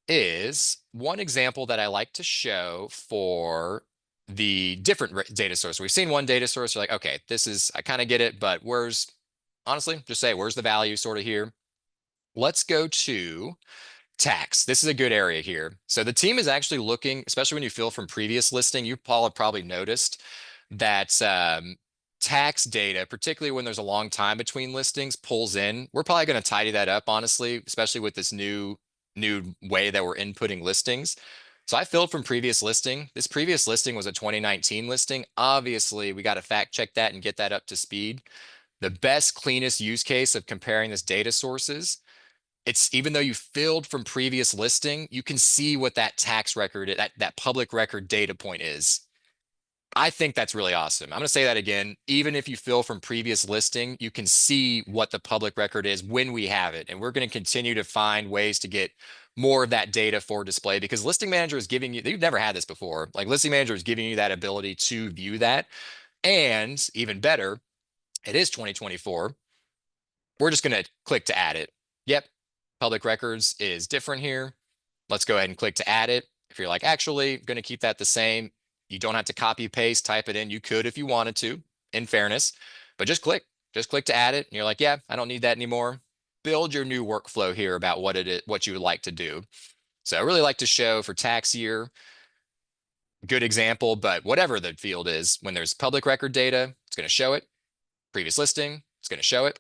is one example that I like to show for the different data source. We've seen one data source. You're like, okay, this is, I kind of get it, but honestly, just say, where's the value sort of here? Let's go to tax. This is a good area here. So the team is actually looking, especially when you feel from previous listing, you, Paul, have probably noticed that tax data, particularly when there's a long time between listings, pulls in. We're probably going to tidy that up, honestly, especially with this new way that we're inputting listings. So I filled from previous listing. This previous listing was a 2019 listing. Obviously, we got to fact check that and get that up to speed. The best, cleanest use case of comparing this data sources, it's even though you filled from previous listing, you can see what that tax record, that public record data point is. I think that's really awesome. I'm going to say that again. Even if you fill from previous listing, you can see what the public record is when we have it. And we're going to continue to find ways to get more of that data for display because Listing Manager is giving you, you've never had this before. Like Listing Manager is giving you that ability to view that. And even better, it is 2024. We're just going to click to add it. Yep. Public records is different here. Let's go ahead and click to add it. If you're like, actually, going to keep that the same, you don't have to copy paste, type it in. You could if you wanted to, in fairness, but just click to add it. And you're like, yeah, I don't need that anymore. Build your new workflow here about what it is, what you would like to do. So I really like to show for tax year, good example, but whatever the field is, when there's public record data, it's going to show it. Previous listing, it's going to show it.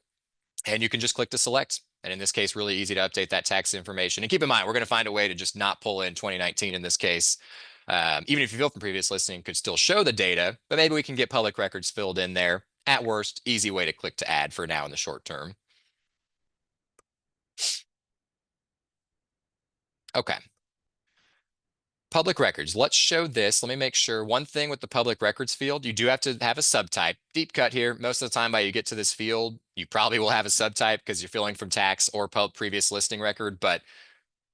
And you can just click to select. And in this case, really easy to update that tax information. And keep in mind, we're going to find a way to just not pull in 2019 in this case. Even if you fill from previous listing, could still show the data, but maybe we can get public records filled in there. At worst, easy way to click to add for now in the short term. Okay. Public records. Let's show this. Let me make sure. One thing with the public records field, you do have to have a subtype. Deep cut here. Most of the time by you get to this field, you probably will have a subtype because you're filling from tax or previous listing record, but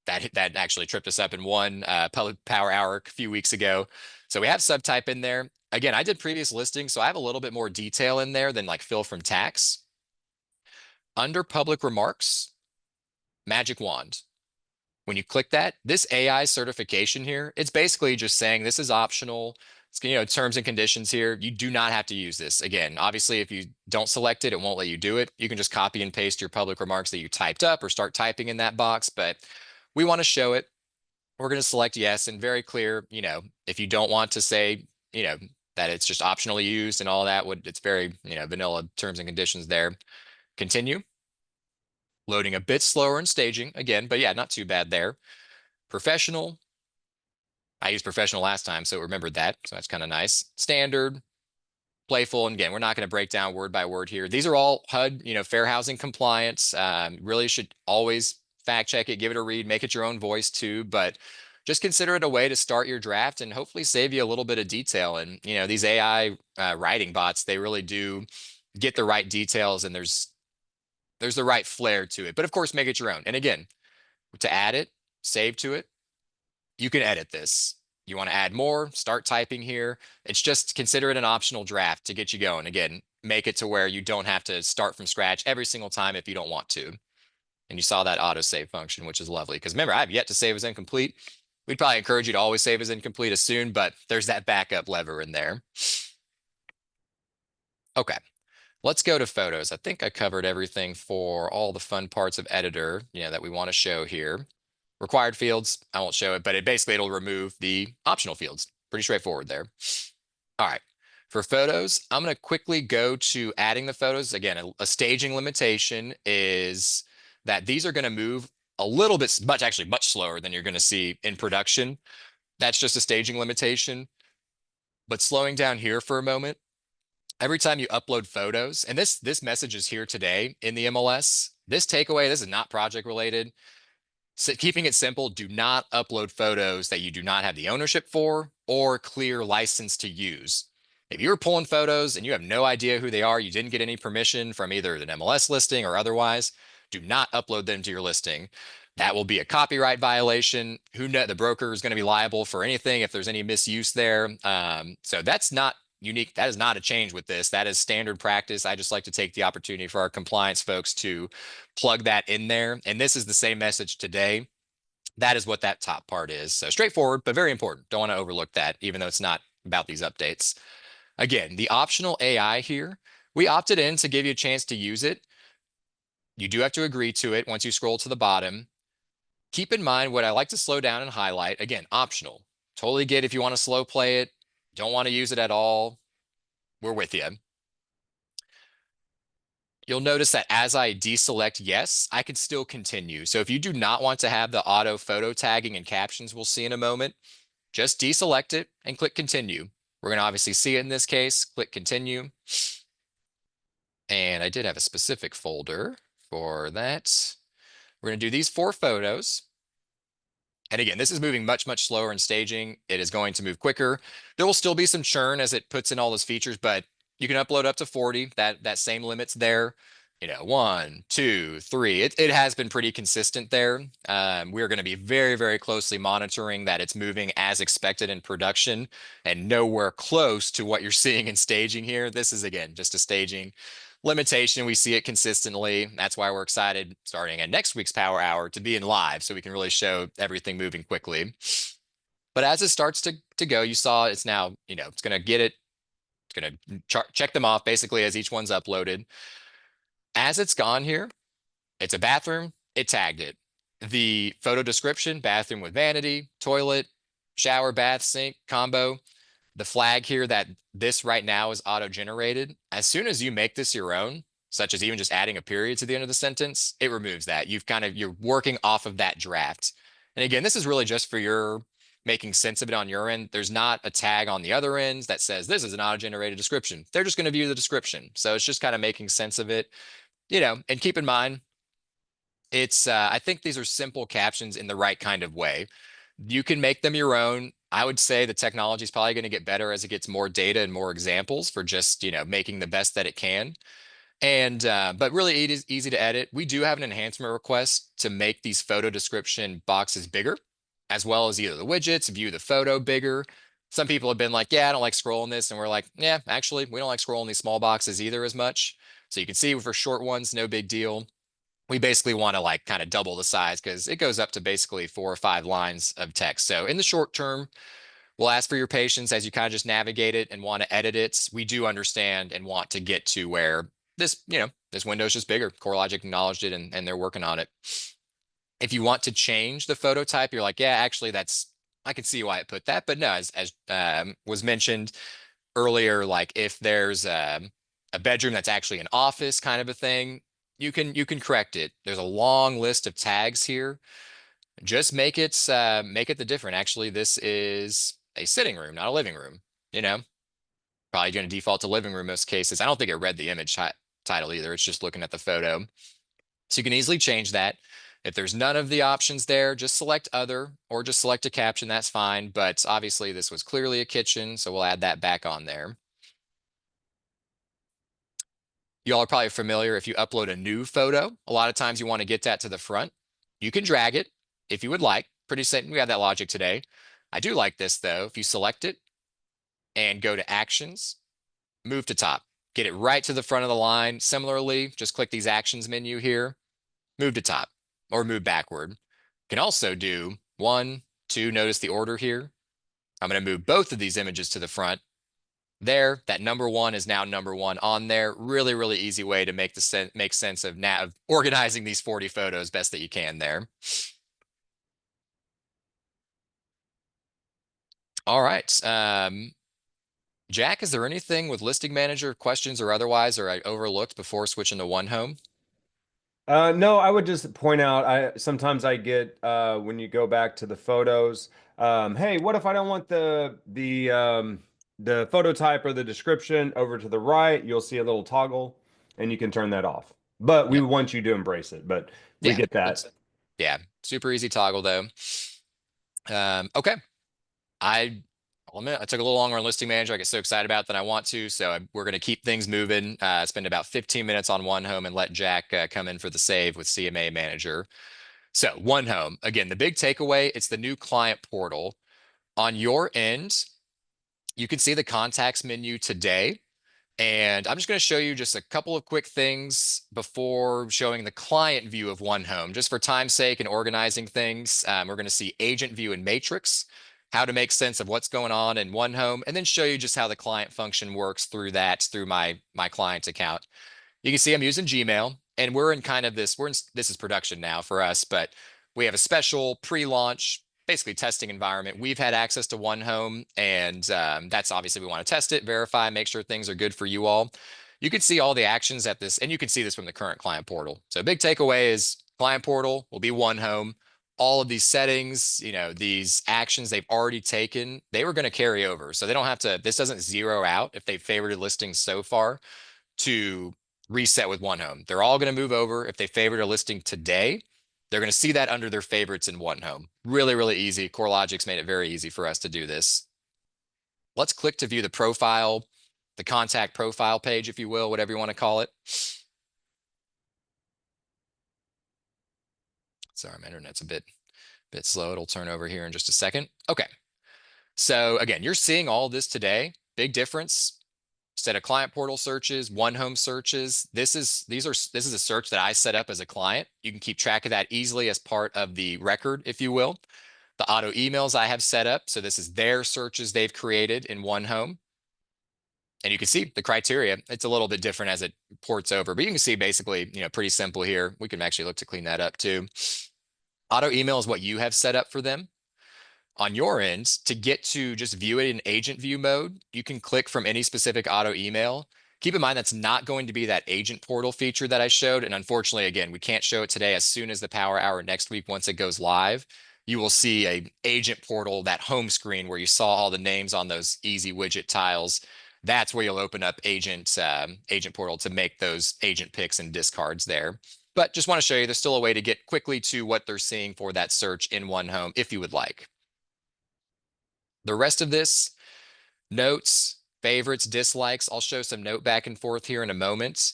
that actually tripped us up in one public power hour a few weeks ago. So we have subtype in there. Again, I did previous listings, so I have a little bit more detail in there than like fill from tax. Under public remarks, magic wand. When you click that, this AI certification here, it's basically just saying this is optional. It's, terms and conditions here. You do not have to use this. Again, obviously, if you don't select it, it won't let you do it. You can just copy and paste your public remarks that you typed up or start typing in that box, but we want to show it. We're going to select yes and very clear, if you don't want to say, that it's just optionally used and all that, it's very, vanilla terms and conditions there. Continue. Loading a bit slower in staging again, but yeah, not too bad there. Professional. I used professional last time, so it remembered that. So that's kind of nice. Standard, playful. And again, we're not going to break down word by word here. These are all HUD, fair housing compliance. Really should always fact check it, give it a read, make it your own voice too. But just consider it a way to start your draft and hopefully save you a little bit of detail. And, these AI writing bots, they really do get the right details and there's the right flair to it. But of course, make it your own. And again, to add it, save to it, you can edit this. You want to add more, start typing here. It's just consider it an optional draft to get you going. Again, make it to where you don't have to start from scratch every single time if you don't want to. And you saw that autosave function, which is lovely. Because remember, I have yet to save as incomplete. We'd probably encourage you to always save as incomplete as soon, but there's that backup lever in there. Okay, let's go to photos. I think I covered everything for all the fun parts of editor, that we want to show here. Required fields, I won't show it, but it'll remove the optional fields. Pretty straightforward there. All right. For photos, I'm going to quickly go to adding the photos. Again, a staging limitation is that these are going to move a little bit, actually much slower than you're going to see in production. That's just a staging limitation. But slowing down here for a moment, every time you upload photos, and this message is here today in the MLS, this takeaway, this is not project related. So keeping it simple, do not upload photos that you do not have the ownership for or clear license to use. If you're pulling photos and you have no idea who they are, you didn't get any permission from either an MLS listing or otherwise, Do not upload them to your listing. That will be a copyright violation. Who know the broker is going to be liable for anything if there's any misuse there. So that's not unique. That is not a change with this. That is standard practice. I just like to take the opportunity for our compliance folks to plug that in there. And this is the same message today. That is what that top part is. So straightforward, but very important. Don't want to overlook that, even though it's not about these updates. Again, the optional AI here, we opted in to give you a chance to use it. You do have to agree to it once you scroll to the bottom. Keep in mind what I like to slow down and highlight. Again, optional. Totally get if you want to slow play it, don't want to use it at all. We're with you. You'll notice that as I deselect yes, I can still continue. So if you do not want to have the auto photo tagging and captions we'll see in a moment, just deselect it and click continue. We're going to obviously see it in this case. Click continue. And I did have a specific folder for that. We're going to do these 4 photos. And again, this is moving much, much slower in staging. It is going to move quicker. There will still be some churn as it puts in all those features, but you can upload up to 40. That same limit's there. 1, 2, 3. It has been pretty consistent there. We're going to be very, very closely monitoring that it's moving as expected in production and nowhere close to what you're seeing in staging here. This is, again, just a staging limitation. We see it consistently. That's why we're excited starting at next week's Power Hour to be in live so we can really show everything moving quickly. But as it starts to go, you saw it's now, it's going to get it. It's going to check them off basically as each one's uploaded. As it's gone here, it's a bathroom. It tagged it. The photo description, bathroom with vanity, toilet, shower, bath, sink, combo. The flag here that this right now is auto-generated. As soon as you make this your own, such as even just adding a period to the end of the sentence, it removes that. You're working off of that draft. And again, this is really just for your making sense of it on your end. There's not a tag on the other ends that says this is an auto-generated description. They're just going to view the description. So it's just kind of making sense of it, and keep in mind, I think these are simple captions in the right kind of way. You can make them your own. I would say the technology is probably going to get better as it gets more data and more examples for just, making the best that it can. And but really it is easy to edit. We do have an enhancement request to make these photo description boxes bigger, as well as either the widgets, view the photo bigger. Some people have been like, yeah, I don't like scrolling this. And we're like, yeah, actually, we don't like scrolling these small boxes either as much. So you can see for short ones, no big deal. We basically want to like kind of double the size because it goes up to basically 4 or 5 lines of text. So in the short term, we'll ask for your patience as you kind of just navigate it and want to edit it. We do understand and want to get to where this window is just bigger. CoreLogic acknowledged it and they're working on it. If you want to change the photo type, you're like, yeah, actually I can see why it put that. But no, as was mentioned earlier, like if there's a bedroom that's actually an office kind of a thing, you can correct it. There's a long list of tags here. Just make it the different. Actually, this is a sitting room, not a living room. You know, Probably going to default to living room in most cases. I don't think it read the image title either. It's just looking at the photo. So you can easily change that. If there's none of the options there, just select other or just select a caption. That's fine. But obviously this was clearly a kitchen, so we'll add that back on there. Y'all are probably familiar if you upload a new photo, a lot of times you want to get that to the front. You can drag it if you would like. Pretty simple. We have that logic today. I do like this though. If you select it and go to actions, move to top, get it right to the front of the line. Similarly, just click these actions menu here, move to top or move backward. Can also do 1, 2, notice the order here. I'm going to move both of these images to the front. There, that number 1 is now number 1 on there. Really, really easy way to make sense of organizing these 40 photos best that you can there. All right. Jack, is there anything with Listing Manager questions or otherwise, or I overlooked before switching to One Home? No, I would just point out I sometimes I get when you go back to the photos, hey, what if I don't want the photo type or the description over to the right? You'll see a little toggle and you can turn that off. But we Yep. want you to embrace it, but we Yeah. get that. That's yeah. Super easy toggle though. Okay. I I'll admit, I took a little longer on Listing Manager. I get so excited about it than I want to. So we're going to keep things moving. Spend about 15 minutes on One Home and let Jack come in for the save with CMA Manager. So One Home, again, the big takeaway, it's the new client portal. On your end, you can see the contacts menu today. And I'm just going to show you just a couple of quick things before showing the client view of One Home. Just for time's sake and organizing things, we're going to see agent view and matrix, how to make sense of what's going on in One Home, and then show you just how the client function works through that, through my client account. You can see I'm using Gmail, and we're in kind of this, this is production now for us, but we have a special pre-launch, basically testing environment. We've had access to One Home, and that's obviously we want to test it, verify, make sure things are good for you all. You can see all the actions at this, and you can see this from the current client portal. So big takeaway is client portal will be One Home. All of these settings, these actions they've already taken, they were going to carry over. So they don't have to, this doesn't zero out if they've favorited listings so far to reset with One Home. They're all going to move over. If they favored a listing today, they're going to see that under their favorites in One Home. Really, really easy. CoreLogic's made it very easy for us to do this. Let's click to view the profile, the contact profile page, if you will, whatever you want to call it. Sorry, my internet's a bit slow. It'll turn over here in just a second. Okay. So again, you're seeing all this today. Big difference. Instead of client portal searches, One Home searches, this is a search that I set up as a client. You can keep track of that easily as part of the record, if you will. The auto emails I have set up. So this is their searches they've created in One Home. And you can see the criteria. It's a little bit different as it ports over, but you can see basically, pretty simple here. We can actually look to clean that up too. Auto email is what you have set up for them. On your end, to get to just view it in agent view mode, you can click from any specific auto email. Keep in mind that's not going to be that agent portal feature that I showed. And unfortunately, again, we can't show it today. As soon as the Power Hour next week, once it goes live, you will see a agent portal, that home screen where you saw all the names on those easy widget tiles. That's where you'll open up agent portal to make those agent picks and discards there. But just want to show you there's still a way to get quickly to what they're seeing for that search in One Home if you would like. The rest of this, notes, favorites, dislikes, I'll show some note back and forth here in a moment.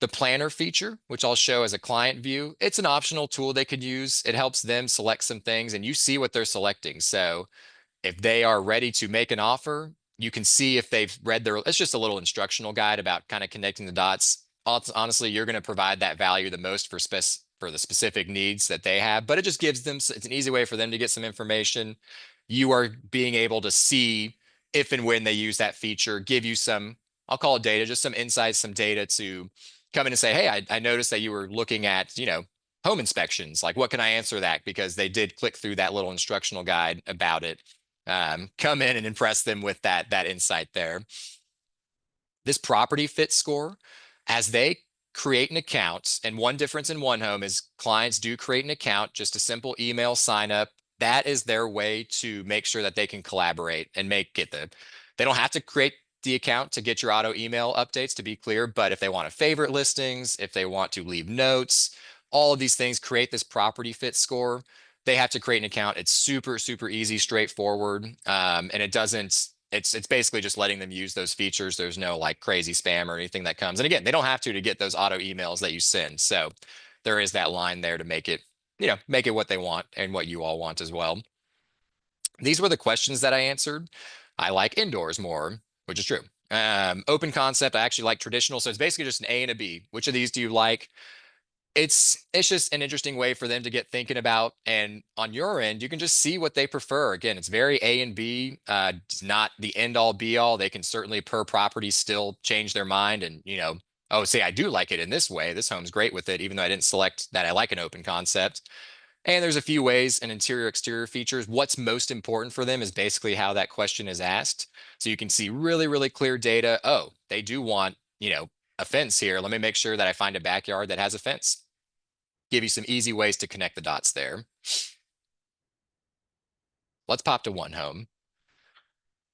The planner feature, which I'll show as a client view, it's an optional tool they could use. It helps them select some things and you see what they're selecting. So if they are ready to make an offer, you can see if they've read it's just a little instructional guide about kind of connecting the dots. Honestly, you're going to provide that value the most for the specific needs that they have, but it just gives them, it's an easy way for them to get some information. You are being able to see if and when they use that feature, give you some, I'll call it data, just some insights, some data to come in and say, hey, I noticed that you were looking at, home inspections. Like, what can I answer that? Because they did click through that little instructional guide about it. Come in and impress them with that insight there. This property fit score, as they create an account, and one difference in One Home is clients do create an account, just a simple email sign up. That is their way to make sure that they can collaborate and they don't have to create the account to get your auto email updates, to be clear, but if they want to favorite listings, if they want to leave notes, all of these things create this property fit score. They have to create an account. It's super, super easy, straightforward. And it's basically just letting them use those features. There's no like crazy spam or anything that comes. And again, they don't have to get those auto emails that you send. So there is that line there to make it what they want and what you all want as well. These were the questions that I answered. I like indoors more, which is true. Open concept, I actually like traditional. So it's basically just an A and a B. Which of these do you like? It's just an interesting way for them to get thinking about. And on your end, you can just see what they prefer. Again, it's very A and B. It's not the end all be all. They can certainly per property still change their mind and, oh, say I do like it in this way. This home's great with it, even though I didn't select that I like an open concept. And there's a few ways and interior exterior features. What's most important for them is basically how that question is asked. So you can see really, really clear data. Oh, they do want, a fence here. Let me make sure that I find a backyard that has a fence. Give you some easy ways to connect the dots there. Let's pop to One Home.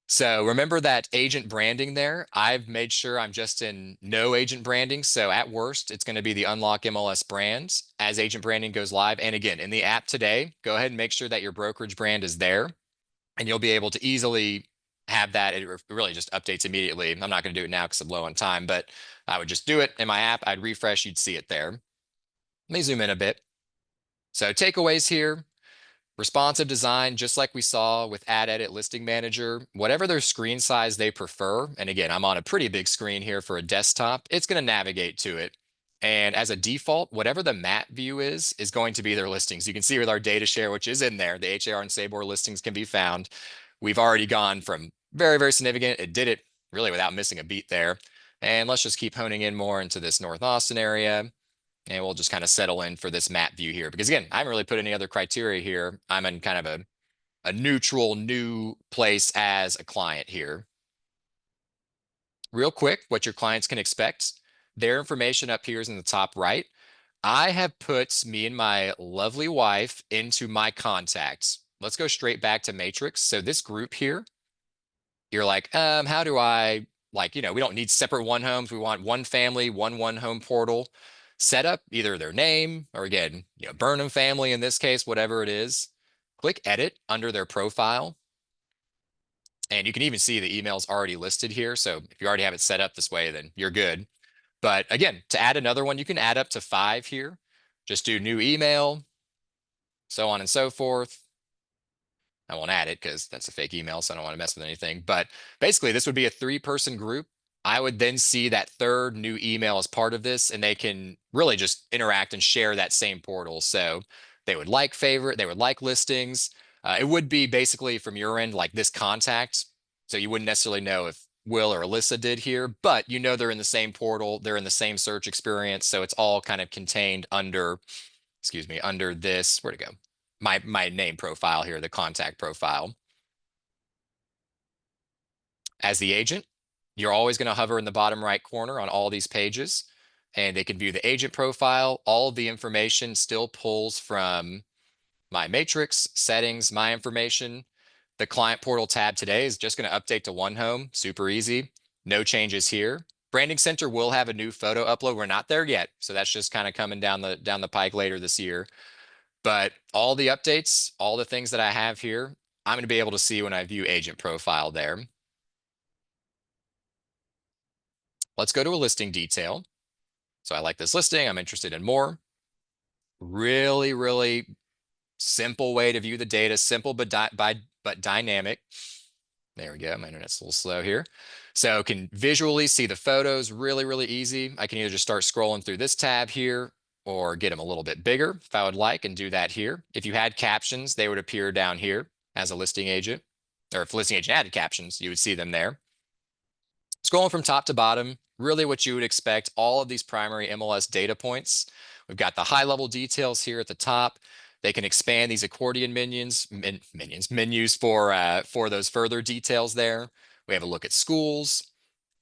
So remember that agent branding there? I've made sure I'm just in no agent branding. So at worst, it's going to be the Unlock MLS brands as agent branding goes live. And again, in the app today, go ahead and make sure that your brokerage brand is there. And you'll be able to easily have that, it really just updates immediately. I'm not going to do it now because I'm low on time, but I would just do it in my app. I'd refresh, you'd see it there. Let me zoom in a bit. So takeaways here. Responsive design, just like we saw with Ad Edit Listing Manager, whatever their screen size they prefer. And again, I'm on a pretty big screen here for a desktop. It's going to navigate to it. And as a default, whatever the map view is going to be their listings. You can see with our data share, which is in there, the HAR and Sabor listings can be found. We've already gone from very, very significant. It did it really without missing a beat there. And let's just keep honing in more into this North Austin area. And we'll just kind of settle in for this map view here. Because again, I haven't really put any other criteria here. I'm in kind of a neutral new place as a client here. Real quick, what your clients can expect. Their information up here is in the top right. I have put me and my lovely wife into my contacts. Let's go straight back to Matrix. So this group here, you're like, how do I, like, we don't need separate one homes. We want one family, one home portal. Set up either their name or again, Burnham family in this case, whatever it is. Click edit under their profile. And you can even see the emails already listed here. So if you already have it set up this way, then you're good. But again, to add another one, you can add up to 5 here. Just do new email, so on and so forth. I won't add it because that's a fake email, so I don't want to mess with anything. But basically, this would be a 3-person group. I would then see that third new email as part of this, and they can really just interact and share that same portal. So they would like favorite, they would like listings. It would be basically from your end, like this contact. So you wouldn't necessarily know if Will or Alyssa did here, but they're in the same portal, they're in the same search experience. So it's all kind of contained under, excuse me, under this, where'd it go? My name profile here, the contact profile. As the agent, you're always going to hover in the bottom right corner on all these pages, and they can view the agent profile. All of the information still pulls from my matrix, settings, my information. The client portal tab today is just going to update to one home, super easy. No changes here. Branding Center will have a new photo upload. We're not there yet, so that's just kind of coming down the pike later this year. But all the updates, all the things that I have here, I'm going to be able to see when I view agent profile there. Let's go to a listing detail. So I like this listing. I'm interested in more. Really, really simple way to view the data. Simple but dynamic. There we go. My internet's a little slow here. So can visually see the photos really, really easy. I can either just start scrolling through this tab here or get them a little bit bigger if I would like and do that here. If you had captions, they would appear down here as a listing agent. Or if listing agent added captions, you would see them there. Scrolling from top to bottom, really what you would expect, all of these primary MLS data points. We've got the high level details here at the top. They can expand these accordion menus for those further details there. We have a look at schools.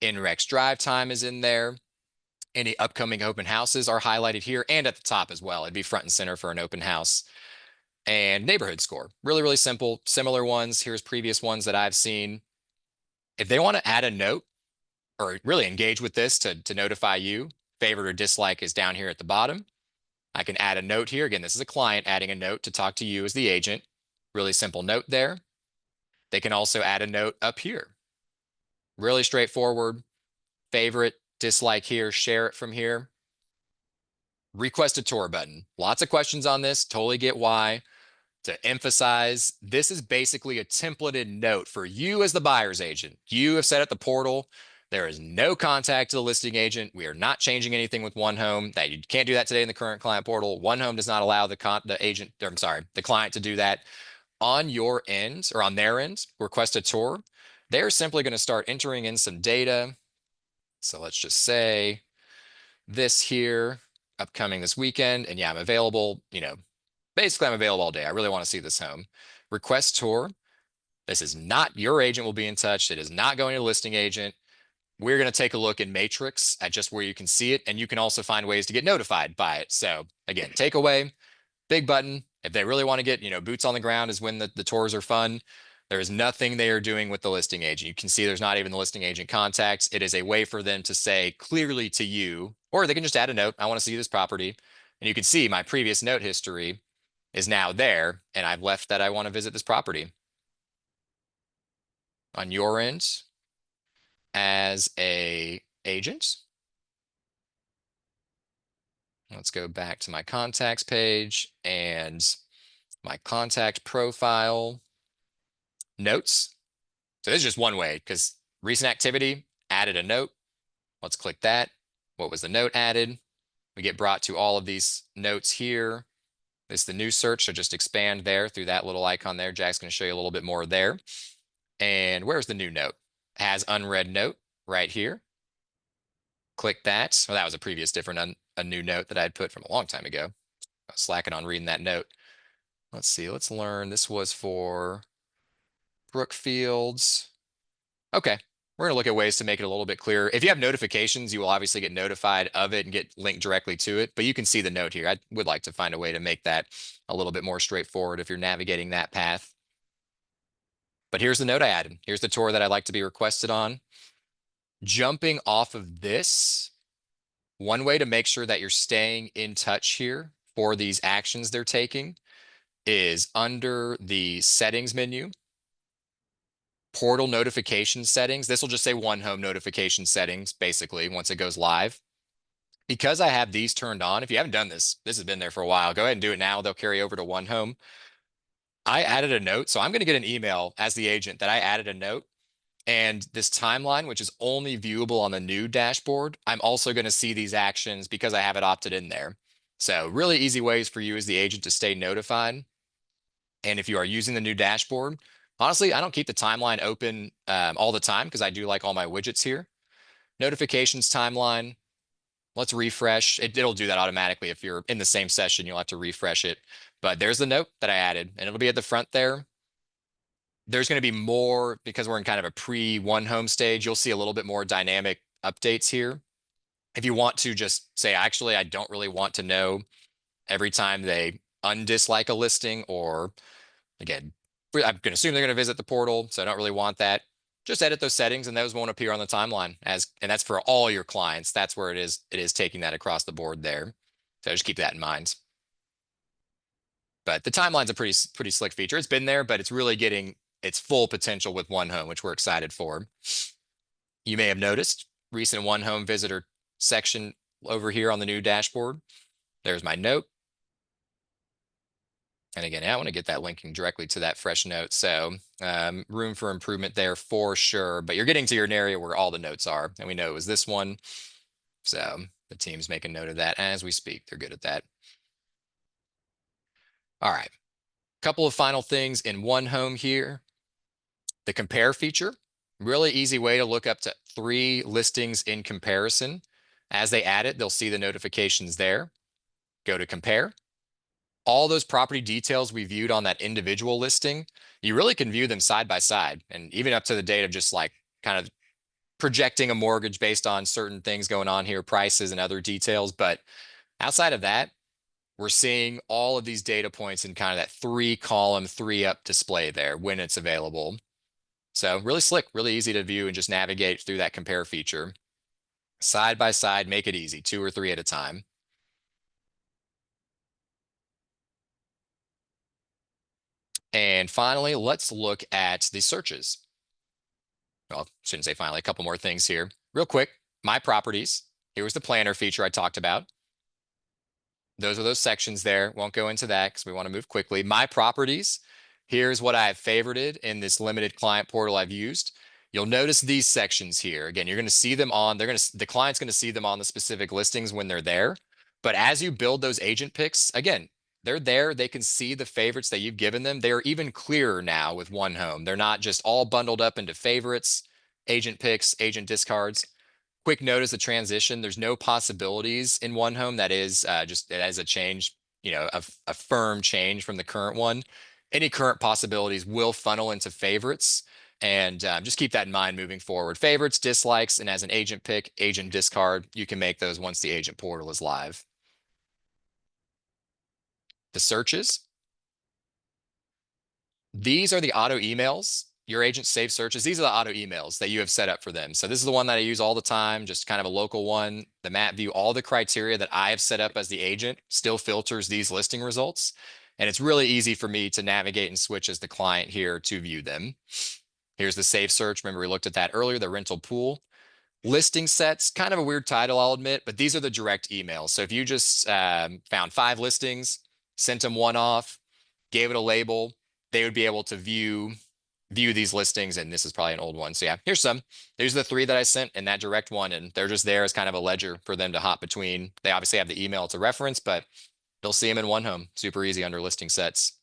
NREX drive time is in there. Any upcoming open houses are highlighted here and at the top as well. It'd be front and center for an open house. And neighborhood score, really, really simple. Similar ones. Here's previous ones that I've seen. If they want to add a note, or really engage with this to notify you, favorite or dislike is down here at the bottom. I can add a note here. Again, this is a client adding a note to talk to you as the agent. Really simple note there. They can also add a note up here. Really straightforward. Favorite, dislike here, share it from here. Request a tour button. Lots of questions on this. Totally get why. To emphasize, this is basically a templated note for you as the buyer's agent. You have set up the portal. There is no contact to the listing agent. We are not changing anything with One Home. That you can't do that today in the current client portal. One Home does not allow the client to do that on your end or on their end. Request a tour. They're simply going to start entering in some data. So let's just say this here, upcoming this weekend, and yeah, I'm available. Basically, I'm available all day. I really want to see this home. Request tour. This is not your agent will be in touch. It is not going to a listing agent. We're going to take a look in Matrix at just where you can see it, and you can also find ways to get notified by it. So again, takeaway, big button. If they really want to get, boots on the ground is when the tours are fun. There is nothing they are doing with the listing agent. You can see there's not even the listing agent contacts. It is a way for them to say clearly to you, or they can just add a note. I want to see this property. And you can see my previous note history is now there, and I've left that I want to visit this property. on your end as a agent. Let's go back to my contacts page and my contact profile notes. So this is just one way because recent activity, added a note. Let's click that. What was the note added? We get brought to all of these notes here. This is the new search, so just expand there through that little icon there. Jack's going to show you a little bit more there. And where's the new note? It has unread note right here. Click that. Well, that was a previous different, a new note that I had put from a long time ago. I was slacking on reading that note. Let's see, let's learn. This was for Brookfields. Okay, we're going to look at ways to make it a little bit clearer. If you have notifications, you will obviously get notified of it and get linked directly to it, but you can see the note here. I would like to find a way to make that a little bit more straightforward if you're navigating that path. But here's the note I added. Here's the tour that I'd like to be requested on. Jumping off of this, one way to make sure that you're staying in touch here for these actions they're taking is under the settings menu, portal notification settings. This will just say one home notification settings, basically, once it goes live. Because I have these turned on, if you haven't done this, this has been there for a while, go ahead and do it now. They'll carry over to one home. I added a note, so I'm going to get an email as the agent that I added a note. And this timeline, which is only viewable on the new dashboard, I'm also going to see these actions because I have it opted in there. So really easy ways for you as the agent to stay notified. And if you are using the new dashboard, honestly, I don't keep the timeline open all the time because I do like all my widgets here. Notifications timeline. Let's refresh. It'll do that automatically. If you're in the same session, you'll have to refresh it. But there's the note that I added, and it'll be at the front there. There's going to be more because we're in kind of a pre-one home stage. You'll see a little bit more dynamic updates here. If you want to just say, actually, I don't really want to know every time they undislike a listing, or again, I'm going to assume they're going to visit the portal, so I don't really want that. Just edit those settings and those won't appear on the timeline and that's for all your clients. That's where it is taking that across the board there. So just keep that in mind. But the timeline's a pretty slick feature. It's been there, but it's really getting its full potential with one home, which we're excited for. You may have noticed recent one home visitor section over here on the new dashboard. There's my note. And again, I want to get that linking directly to that fresh note. So room for improvement there for sure. But you're getting to your area where all the notes are. And we know it was this one. So the team's making note of that as we speak. They're good at that. All right. Couple of final things in one home here. The compare feature. Really easy way to look up to 3 listings in comparison. As they add it, they'll see the notifications there. Go to compare. All those property details we viewed on that individual listing, you really can view them side by side, and even up to the date of just like kind of projecting a mortgage based on certain things going on here, prices and other details. But outside of that, we're seeing all of these data points in kind of that 3-column, 3-up display there when it's available. So really slick, really easy to view and just navigate through that compare feature. Side by side, make it easy, 2 or 3 at a time. And finally, let's look at the searches. Well, shouldn't say finally, a couple more things here. Real quick, my properties. Here was the planner feature I talked about. Those are those sections there. Won't go into that because we want to move quickly. My properties. Here's what I have favorited in this limited client portal I've used. You'll notice these sections here. Again, you're going to see them on, the client's going to see them on the specific listings when they're there. But as you build those agent picks, again, they're there. They can see the favorites that you've given them. They're even clearer now with one home. They're not just all bundled up into favorites, agent picks, agent discards. Quick note as a transition, there's no possibilities in one home. That is just as a change, a firm change from the current one. Any current possibilities will funnel into favorites. And just keep that in mind moving forward. Favorites, dislikes, and as an agent pick, agent discard, you can make those once the agent portal is live. The searches. These are the auto emails. Your agent save searches. These are the auto emails that you have set up for them. So this is the one that I use all the time, just kind of a local one. The map view, all the criteria that I have set up as the agent still filters these listing results. And it's really easy for me to navigate and switch as the client here to view them. Here's the safe search. Remember, we looked at that earlier, the rental pool. Listing sets, kind of a weird title, I'll admit, but these are the direct emails. So if you just found 5 listings, sent them one off, gave it a label, they would be able to view these listings. And this is probably an old one. So yeah, here's some. There's the 3 that I sent in that direct one, and they're just there as kind of a ledger for them to hop between. They obviously have the email to reference, but they'll see them in one home. Super easy under listing sets.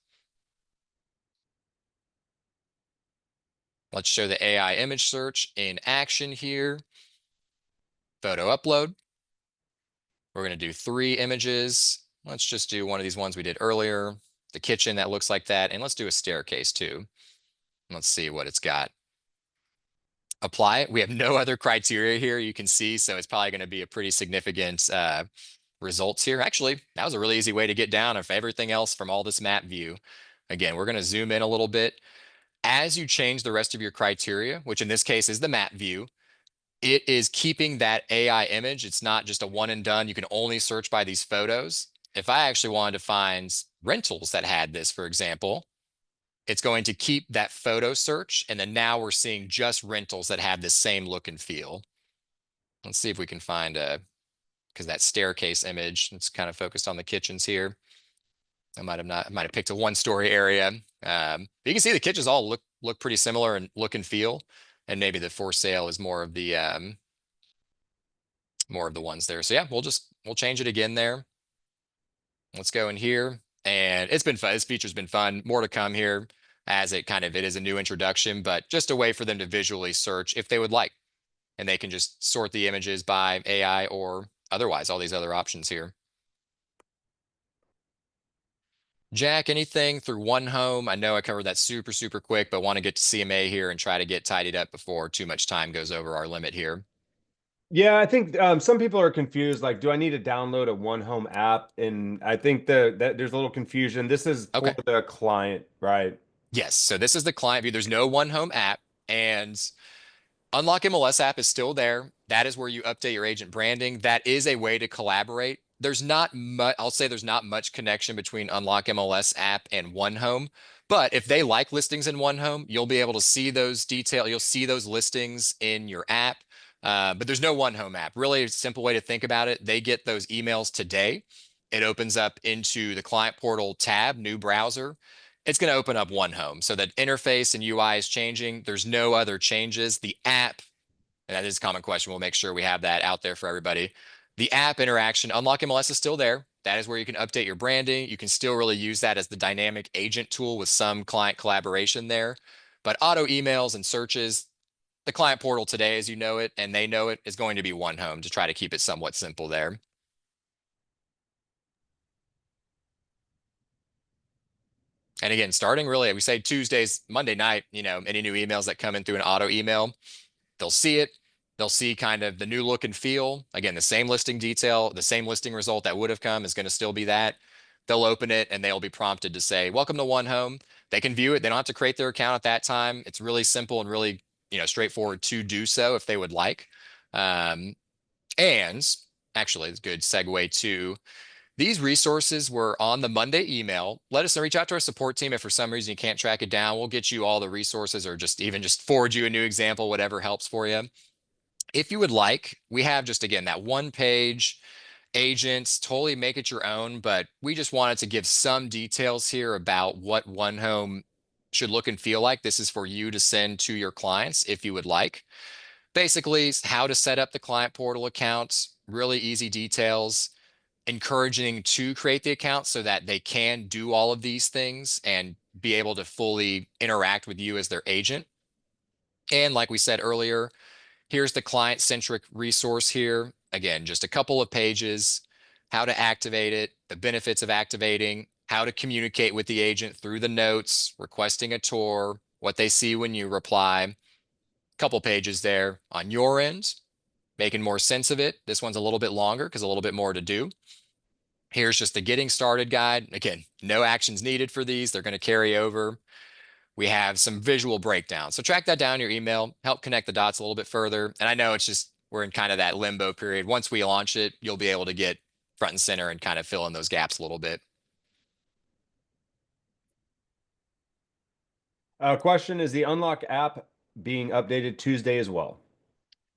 Let's show the AI image search in action here. Photo upload. We're going to do 3 images. Let's just do one of these ones we did earlier. The kitchen that looks like that. And let's do a staircase too. Let's see what it's got. Apply it. We have no other criteria here, you can see, so it's probably going to be a pretty significant results here. Actually, that was a really easy way to get down of everything else from all this map view. Again, we're going to zoom in a little bit. As you change the rest of your criteria, which in this case is the map view, it is keeping that AI image. It's not just a one and done. You can only search by these photos. If I actually wanted to find rentals that had this, for example, it's going to keep that photo search. And then now we're seeing just rentals that have the same look and feel. Let's see if we can find because that staircase image, it's kind of focused on the kitchens here. I might have picked a 1-story area. You can see the kitchens all look pretty similar and look and feel. And maybe the for sale is more of the ones there. So yeah, we'll change it again there. Let's go in here, and it's been fun. This feature's been fun. More to come here as it is a new introduction, but just a way for them to visually search if they would like. And they can just sort the images by AI or otherwise, all these other options here. Jack, anything through one home? I know I covered that super, super quick, but want to get to CMA here and try to get tidied up before too much time goes over our limit here. Yeah, I think some people are confused. Like, do I need to download a One Home app? And I think that there's a little confusion. This is for Okay. the client, right? Yes. So this is the client view. There's no one home app, and Unlock MLS app is still there. That is where you update your agent branding. That is a way to collaborate. There's not much, I'll say there's not much connection between Unlock MLS app and One Home. But if they like listings in One Home, you'll be able to see those detail. You'll see those listings in your app. But there's no One Home app. Really a simple way to think about it. They get those emails today. It opens up into the client portal tab, new browser. It's going to open up One Home. So that interface and UI is changing. There's no other changes. The app, and that is a common question. We'll make sure we have that out there for everybody. The app interaction, Unlock MLS is still there. That is where you can update your branding. You can still really use that as the dynamic agent tool with some client collaboration there. But auto emails and searches, the client portal today, as you know it, and they know it, is going to be One Home to try to keep it somewhat simple there. And again, starting really, we say Tuesdays, Monday night, any new emails that come in through an auto email, they'll see it. They'll see kind of the new look and feel. Again, the same listing detail, the same listing result that would have come is going to still be that. They'll open it and they'll be prompted to say, welcome to One Home. They can view it. They don't have to create their account at that time. It's really simple and really, straightforward to do so if they would like. And actually, it's a good segue to these resources were on the Monday email. Let us know, reach out to our support team if for some reason you can't track it down. We'll get you all the resources or just forward you a new example, whatever helps for you. If you would like, we have just, again, that 1-page agents, totally make it your own, but we just wanted to give some details here about what One Home should look and feel like. This is for you to send to your clients if you would like. Basically, how to set up the client portal accounts, really easy details, encouraging to create the account so that they can do all of these things and be able to fully interact with you as their agent. And like we said earlier, here's the client-centric resource here. Again, just a couple of pages, how to activate it, the benefits of activating, how to communicate with the agent through the notes, requesting a tour, what they see when you reply. Couple pages there on your end, making more sense of it. This one's a little bit longer because a little bit more to do. Here's just the getting started guide. Again, no actions needed for these. They're going to carry over. We have some visual breakdowns. So track that down in your email, help connect the dots a little bit further. And I know we're in kind of that limbo period. Once we launch it, you'll be able to get front and center and kind of fill in those gaps a little bit. Question, is the Unlock app being updated Tuesday as well?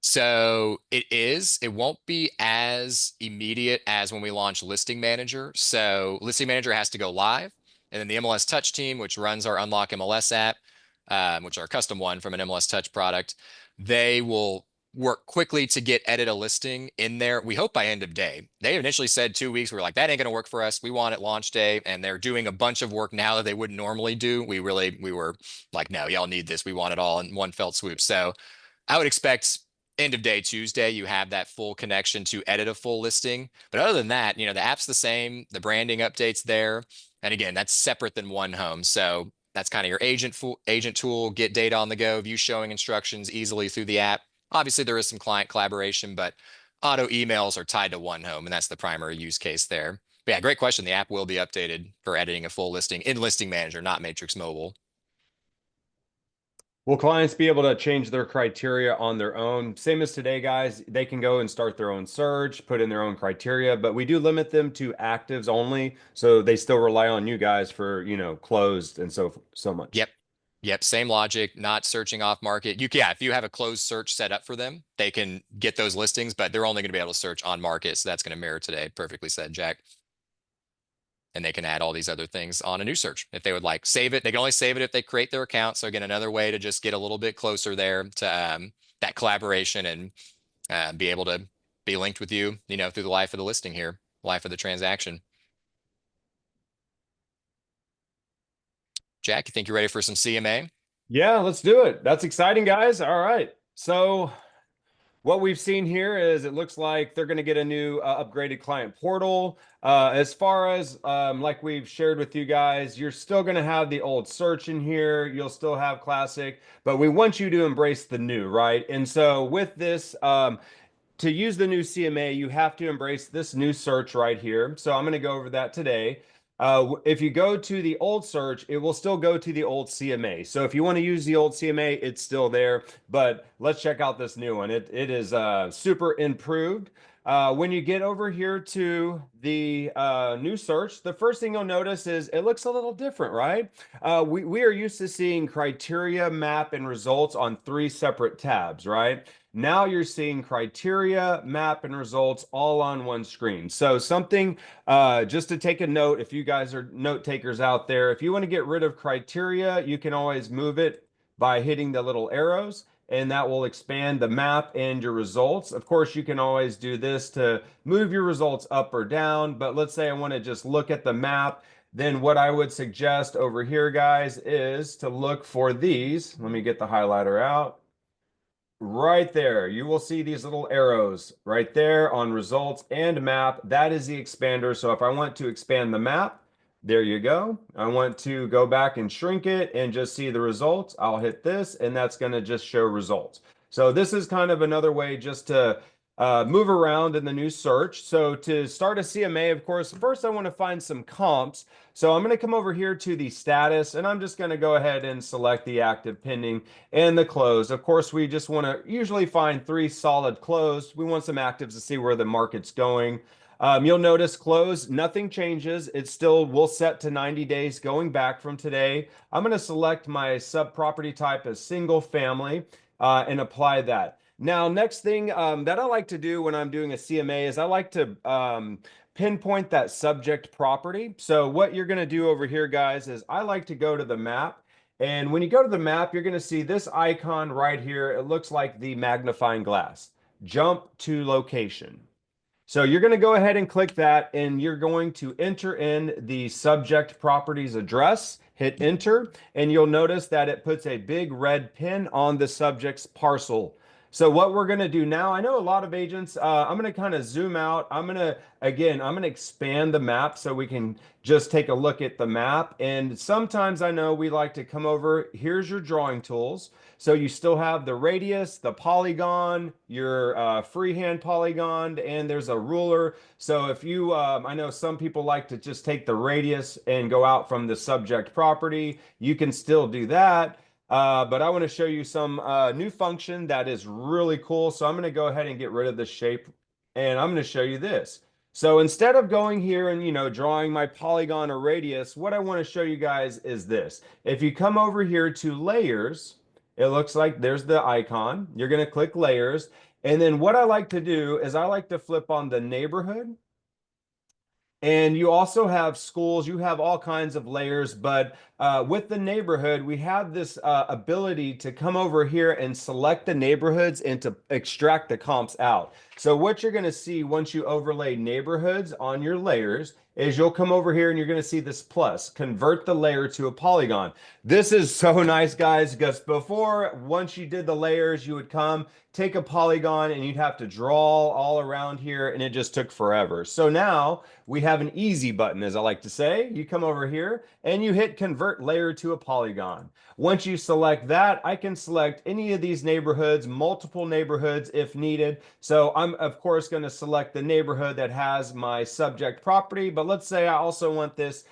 So it is. It won't be as immediate as when we launch Listing Manager. So Listing Manager has to go live, and then the MLS Touch team, which runs our Unlock MLS app, which are a custom one from an MLS Touch product, they will work quickly to get edit a listing in there. We hope by end of day. They initially said 2 weeks. We were like, that ain't going to work for us. We want it launch day, and they're doing a bunch of work now that they wouldn't normally do. We were like, no, y'all need this. We want it all in one felt swoop. So I would expect end of day Tuesday, you have that full connection to edit a full listing. But other than that, the app's the same, the branding updates there. And again, that's separate than One Home. So that's kind of your agent tool, get data on the go, view showing instructions easily through the app. Obviously, there is some client collaboration, but auto emails are tied to One Home, and that's the primary use case there. But yeah, great question. The app will be updated for editing a full listing in Listing Manager, not Matrix Mobile. Will clients be able to change their criteria on their own? Same as today, guys. They can go and start their own search, put in their own criteria, but we do limit them to actives only, so they still rely on you guys for, closed and so much. Yep. Yep, same logic, not searching off market. Yeah, if you have a closed search set up for them, they can get those listings, but they're only going to be able to search on market. So that's going to mirror today. Perfectly said, Jack. And they can add all these other things on a new search if they would like. Save it. They can only save it if they create their account. So again, another way to just get a little bit closer there to that collaboration and be able to be linked with you, through the life of the listing here, life of the transaction. Jack, you think you're ready for some CMA? Yeah, let's do it. That's exciting, guys. All right. So what we've seen here is it looks like they're going to get a new upgraded client portal. As far as like we've shared with you guys, you're still going to have the old search in here. You'll still have classic, but we want you to embrace the new, right? And so with this, to use the new CMA, you have to embrace this new search right here. So I'm going to go over that today. If you go to the old search, it will still go to the old CMA. So if you want to use the old CMA, it's still there. But let's check out this new one. It is super improved. When you get over here to the new search, the first thing you'll notice is it looks a little different, right? We are used to seeing criteria, map, and results on 3 separate tabs, right? Now you're seeing criteria, map, and results all on one screen. So something just to take a note, if you guys are note takers out there, if you want to get rid of criteria, you can always move it by hitting the little arrows, and that will expand the map and your results. Of course, you can always do this to move your results up or down, but let's say I want to just look at the map. Then what I would suggest over here, guys, is to look for these. Let me get the highlighter out. Right there, you will see these little arrows right there on results and map. That is the expander. So if I want to expand the map, there you go. I want to go back and shrink it and just see the results. I'll hit this and that's going to just show results. So this is kind of another way just to move around in the new search. So to start a CMA, of course, first I want to find some comps. So I'm going to come over here to the status and I'm just going to go ahead and select the active pending and the closed. Of course, we just want to usually find 3 solid closed. We want some actives to see where the market's going. You'll notice close, nothing changes. It's still, we'll set to 90 days going back from today. I'm going to select my sub property type as single family and apply that. Now, next thing that I like to do when I'm doing a CMA is I like to pinpoint that subject property. So what you're going to do over here, guys, is I like to go to the map. And when you go to the map, you're going to see this icon right here. It looks like the magnifying glass. Jump to location. So you're going to go ahead and click that, and you're going to enter in the subject properties address, hit enter, and you'll notice that it puts a big red pin on the subject's parcel. So what we're going to do now, I know a lot of agents, I'm going to kind of zoom out. I'm going to expand the map so we can just take a look at the map. And sometimes I know we like to come over, here's your drawing tools. So you still have the radius, the polygon, your freehand polygon, and there's a ruler. So if you, I know some people like to just take the radius and go out from the subject property. You can still do that. But I want to show you some new function that is really cool. So I'm going to go ahead and get rid of the shape and I'm going to show you this. So instead of going here and, drawing my polygon or radius, what I want to show you guys is this. If you come over here to layers It looks like there's the icon. You're going to click layers. And then what I like to do is I like to flip on the neighborhood. And you also have schools, you have all kinds of layers, but with the neighborhood, we have this ability to come over here and select the neighborhoods and to extract the comps out. So what you're going to see once you overlay neighborhoods on your layers is you'll come over here and you're going to see this plus, convert the layer to a polygon. This is so nice, guys, because before, once you did the layers, you would come, take a polygon, and you'd have to draw all around here, and it just took forever. So now we have an easy button, as I like to say. You come over here and you hit convert layer to a polygon. Once you select that, I can select any of these neighborhoods, multiple neighborhoods if needed. So I'm of course going to select the neighborhood that has my subject property, but let's say I also want this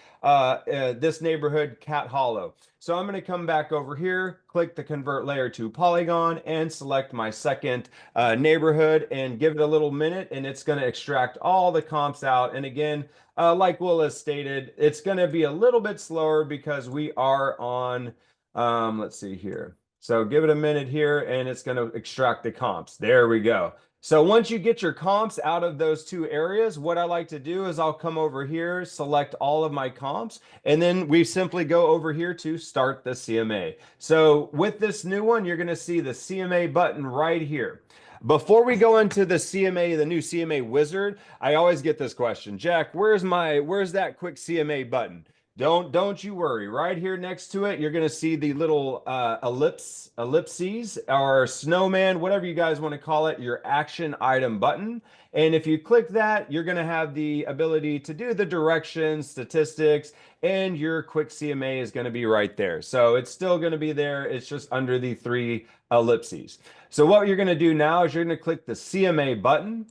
neighborhood, Cat Hollow. So I'm going to come back over here, click the convert layer to polygon, and select my second neighborhood and give it a little minute, and it's going to extract all the comps out. And again, like Will has stated, it's going to be a little bit slower because we are on, let's see here. So give it a minute here, and it's going to extract the comps. There we go. So once you get your comps out of those two areas, what I like to do is I'll come over here, select all of my comps, and then we simply go over here to start the CMA. So with this new one, you're going to see the CMA button right here. Before we go into the CMA, the new CMA wizard, I always get this question, Jack, where's that quick CMA button? Don't you worry. Right here next to it, you're going to see the little ellipses or snowman, whatever you guys want to call it, your action item button. And if you click that, you're going to have the ability to do the directions, statistics, and your quick CMA is going to be right there. So it's still going to be there. It's just under the three ellipses. So what you're going to do now is you're going to click the CMA button.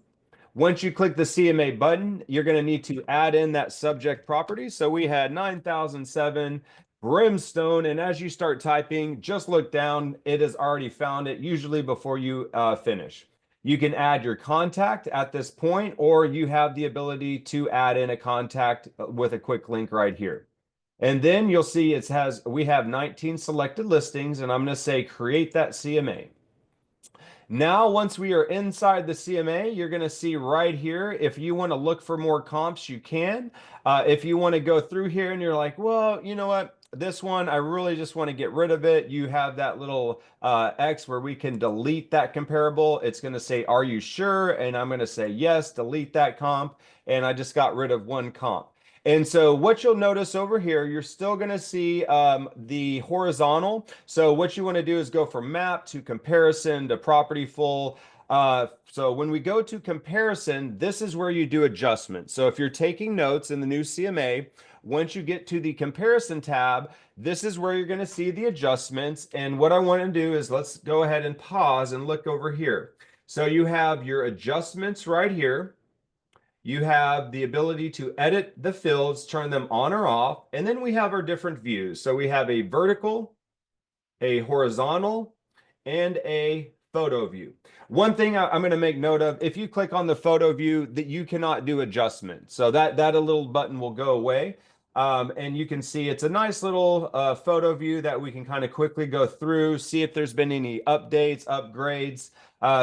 Once you click the CMA button, you're going to need to add in that subject property. So we had 9007 brimstone. And as you start typing, just look down. It has already found it, usually before you finish. You can add your contact at this point, or you have the ability to add in a contact with a quick link right here. And then you'll see we have 19 selected listings, and I'm going to say create that CMA. Now, once we are inside the CMA, you're going to see right here, if you want to look for more comps, you can. If you want to go through here and you're like, well, you know what? This one, I really just want to get rid of it. You have that little X where we can delete that comparable. It's going to say, are you sure? And I'm going to say, yes, delete that comp. And I just got rid of one comp. And so what you'll notice over here, you're still going to see the horizontal. So what you want to do is go from map to comparison to property full. So when we go to comparison, this is where you do adjustments. So if you're taking notes in the new CMA, once you get to the comparison tab, this is where you're going to see the adjustments. And what I want to do is let's go ahead and pause and look over here. So you have your adjustments right here. You have the ability to edit the fields, turn them on or off, and then we have our different views. So we have a vertical, a horizontal, and a photo view. One thing I'm going to make note of, if you click on the photo view, that you cannot do adjustment. So that a little button will go away. And you can see it's a nice little photo view that we can kind of quickly go through, see if there's been any updates, upgrades.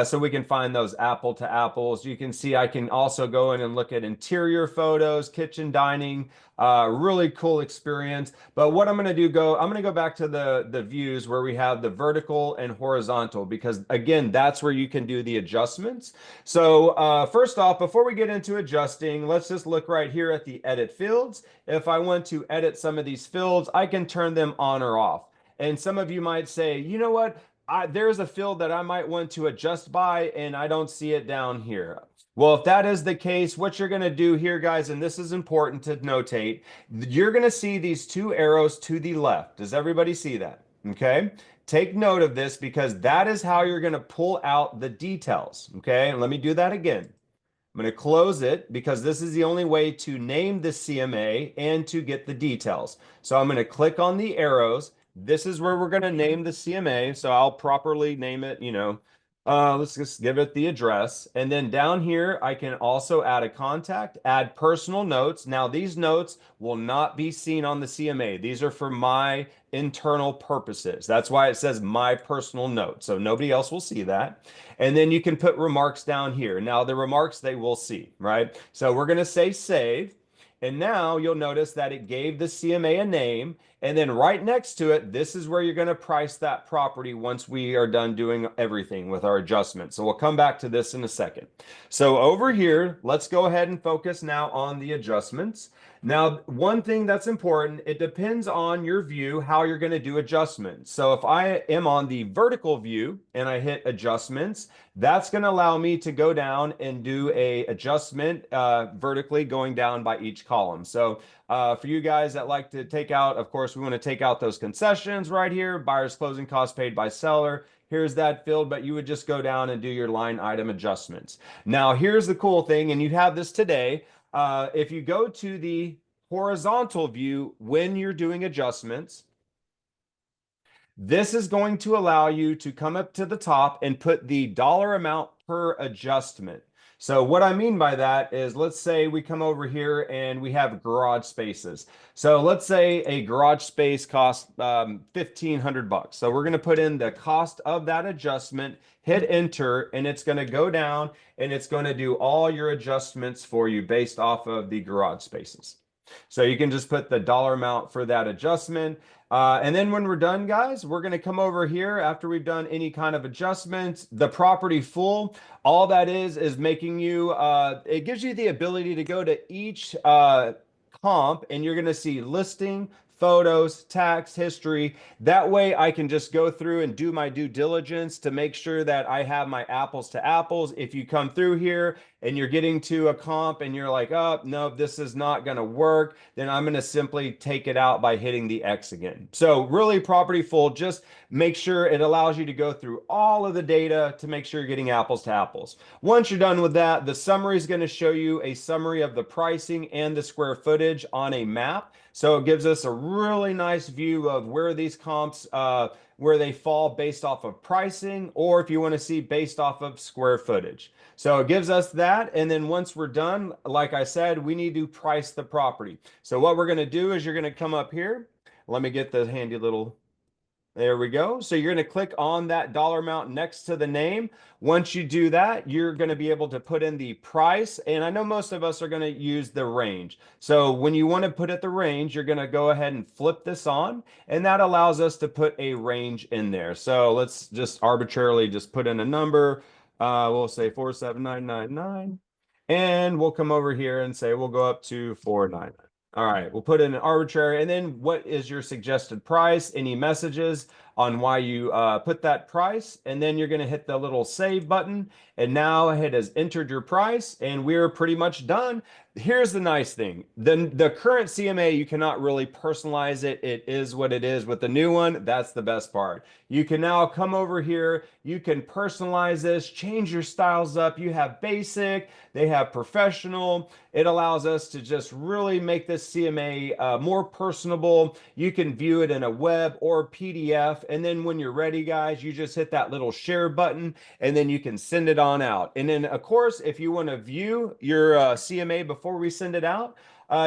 So we can find those apple to apples. You can see I can also go in and look at interior photos, kitchen, dining, really cool experience. But what I'm going to do, I'm going to go back to the views where we have the vertical and horizontal, because again, that's where you can do the adjustments. So first off, before we get into adjusting, let's just look right here at the edit fields. If I want to edit some of these fields, I can turn them on or off. And some of you might say, you know what? There's a field that I might want to adjust by, and I don't see it down here. Well, if that is the case, what you're going to do here, guys, and this is important to notate, you're going to see these two arrows to the left. Does everybody see that? Okay. Take note of this, because that is how you're going to pull out the details. Okay. And let me do that again. I'm going to close it because this is the only way to name the CMA and to get the details. So I'm going to click on the arrows. This is where we're going to name the CMA. So I'll properly name it, Let's just give it the address. And then down here, I can also add a contact, add personal notes. Now, these notes will not be seen on the CMA. These are for my internal purposes. That's why it says my personal note. So nobody else will see that. And then you can put remarks down here. Now, the remarks they will see, right? So we're going to say save. And now you'll notice that it gave the CMA a name. And then right next to it, this is where you're going to price that property once we are done doing everything with our adjustments. So we'll come back to this in a second. So over here, let's go ahead and focus now on the adjustments. Now, one thing that's important, it depends on your view, how you're going to do adjustments. So if I am on the vertical view and I hit adjustments, that's going to allow me to go down and do a adjustment vertically going down by each column. So for you guys that like to take out, of course, we want to take out those concessions right here, buyer's closing costs paid by seller. Here's that field, but you would just go down and do your line item adjustments. Now, here's the cool thing, and you have this today. If you go to the horizontal view when you're doing adjustments, this is going to allow you to come up to the top and put the dollar amount per adjustment. So what I mean by that is, let's say we come over here and we have garage spaces. So let's say a garage space costs 1,500 bucks. So we're going to put in the cost of that adjustment, hit enter, and it's going to go down and it's going to do all your adjustments for you based off of the garage spaces. So you can just put the dollar amount for that adjustment. And then when we're done, guys, we're going to come over here after we've done any kind of adjustments, the property full. All that is making you, it gives you the ability to go to each comp and you're going to see listing, photos, tax history. That way I can just go through and do my due diligence to make sure that I have my apples to apples. If you come through here and you're getting to a comp and you're like, oh, no, this is not going to work, then I'm going to simply take it out by hitting the X again. So really property full, just make sure it allows you to go through all of the data to make sure you're getting apples to apples. Once you're done with that, the summary is going to show you a summary of the pricing and the square footage on a map. So it gives us a really nice view of where these comps, where they fall based off of pricing, or if you want to see based off of square footage. So it gives us that. And then once we're done, like I said, we need to price the property. So what we're going to do is you're going to come up here. Let me get the handy little, there we go. So you're going to click on that dollar amount next to the name. Once you do that, you're going to be able to put in the price. And I know most of us are going to use the range. So when you want to put it the range, you're going to go ahead and flip this on. And that allows us to put a range in there. So let's just arbitrarily just put in a number. We'll say 47999. And we'll come over here and say we'll go up to 499. All right, we'll put in an arbitrary, and then what is your suggested price? Any messages on why you put that price? And then you're going to hit the little save button, and now it has entered your price, and we're pretty much done. Here's the nice thing. The current CMA, you cannot really personalize it. It is what it is. With the new one, that's the best part. You can now come over here. You can personalize this, change your styles up. You have basic, they have professional. It allows us to just really make this CMA more personable. You can view it in a web or PDF. And then when you're ready, guys, you just hit that little share button and then you can send it on out. And then, of course, if you want to view your CMA before we send it out,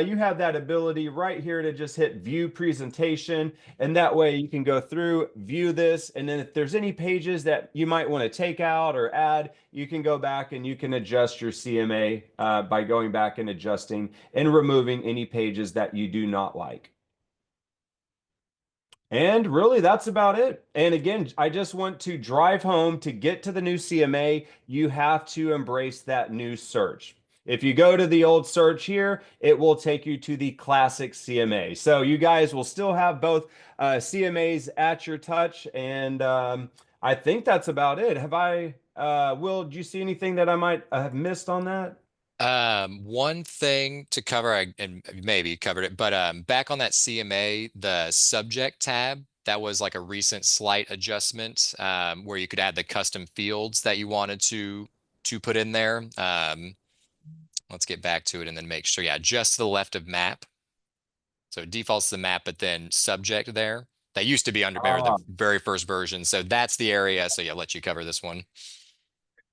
you have that ability right here to just hit view presentation. And that way you can go through, view this. And then if there's any pages that you might want to take out or add, you can go back and you can adjust your CMA by going back and adjusting and removing any pages that you do not like. And really, that's about it. And again, I just want to drive home to get to the new CMA. You have to embrace that new search. If you go to the old search here, it will take you to the classic CMA. So you guys will still have both CMAs at your touch. And I think that's about it. Have I, Will, do you see anything that I might have missed on that? One thing to cover, and maybe you covered it, but back on that CMA, the subject tab, that was like a recent slight adjustment where you could add the custom fields that you wanted to put in there. Let's get back to it and then make sure. Yeah, just to the left of map. So it defaults to the map, but then subject there. That used to be under remember, the very first version. So that's the area. So yeah, I'll let you cover this one.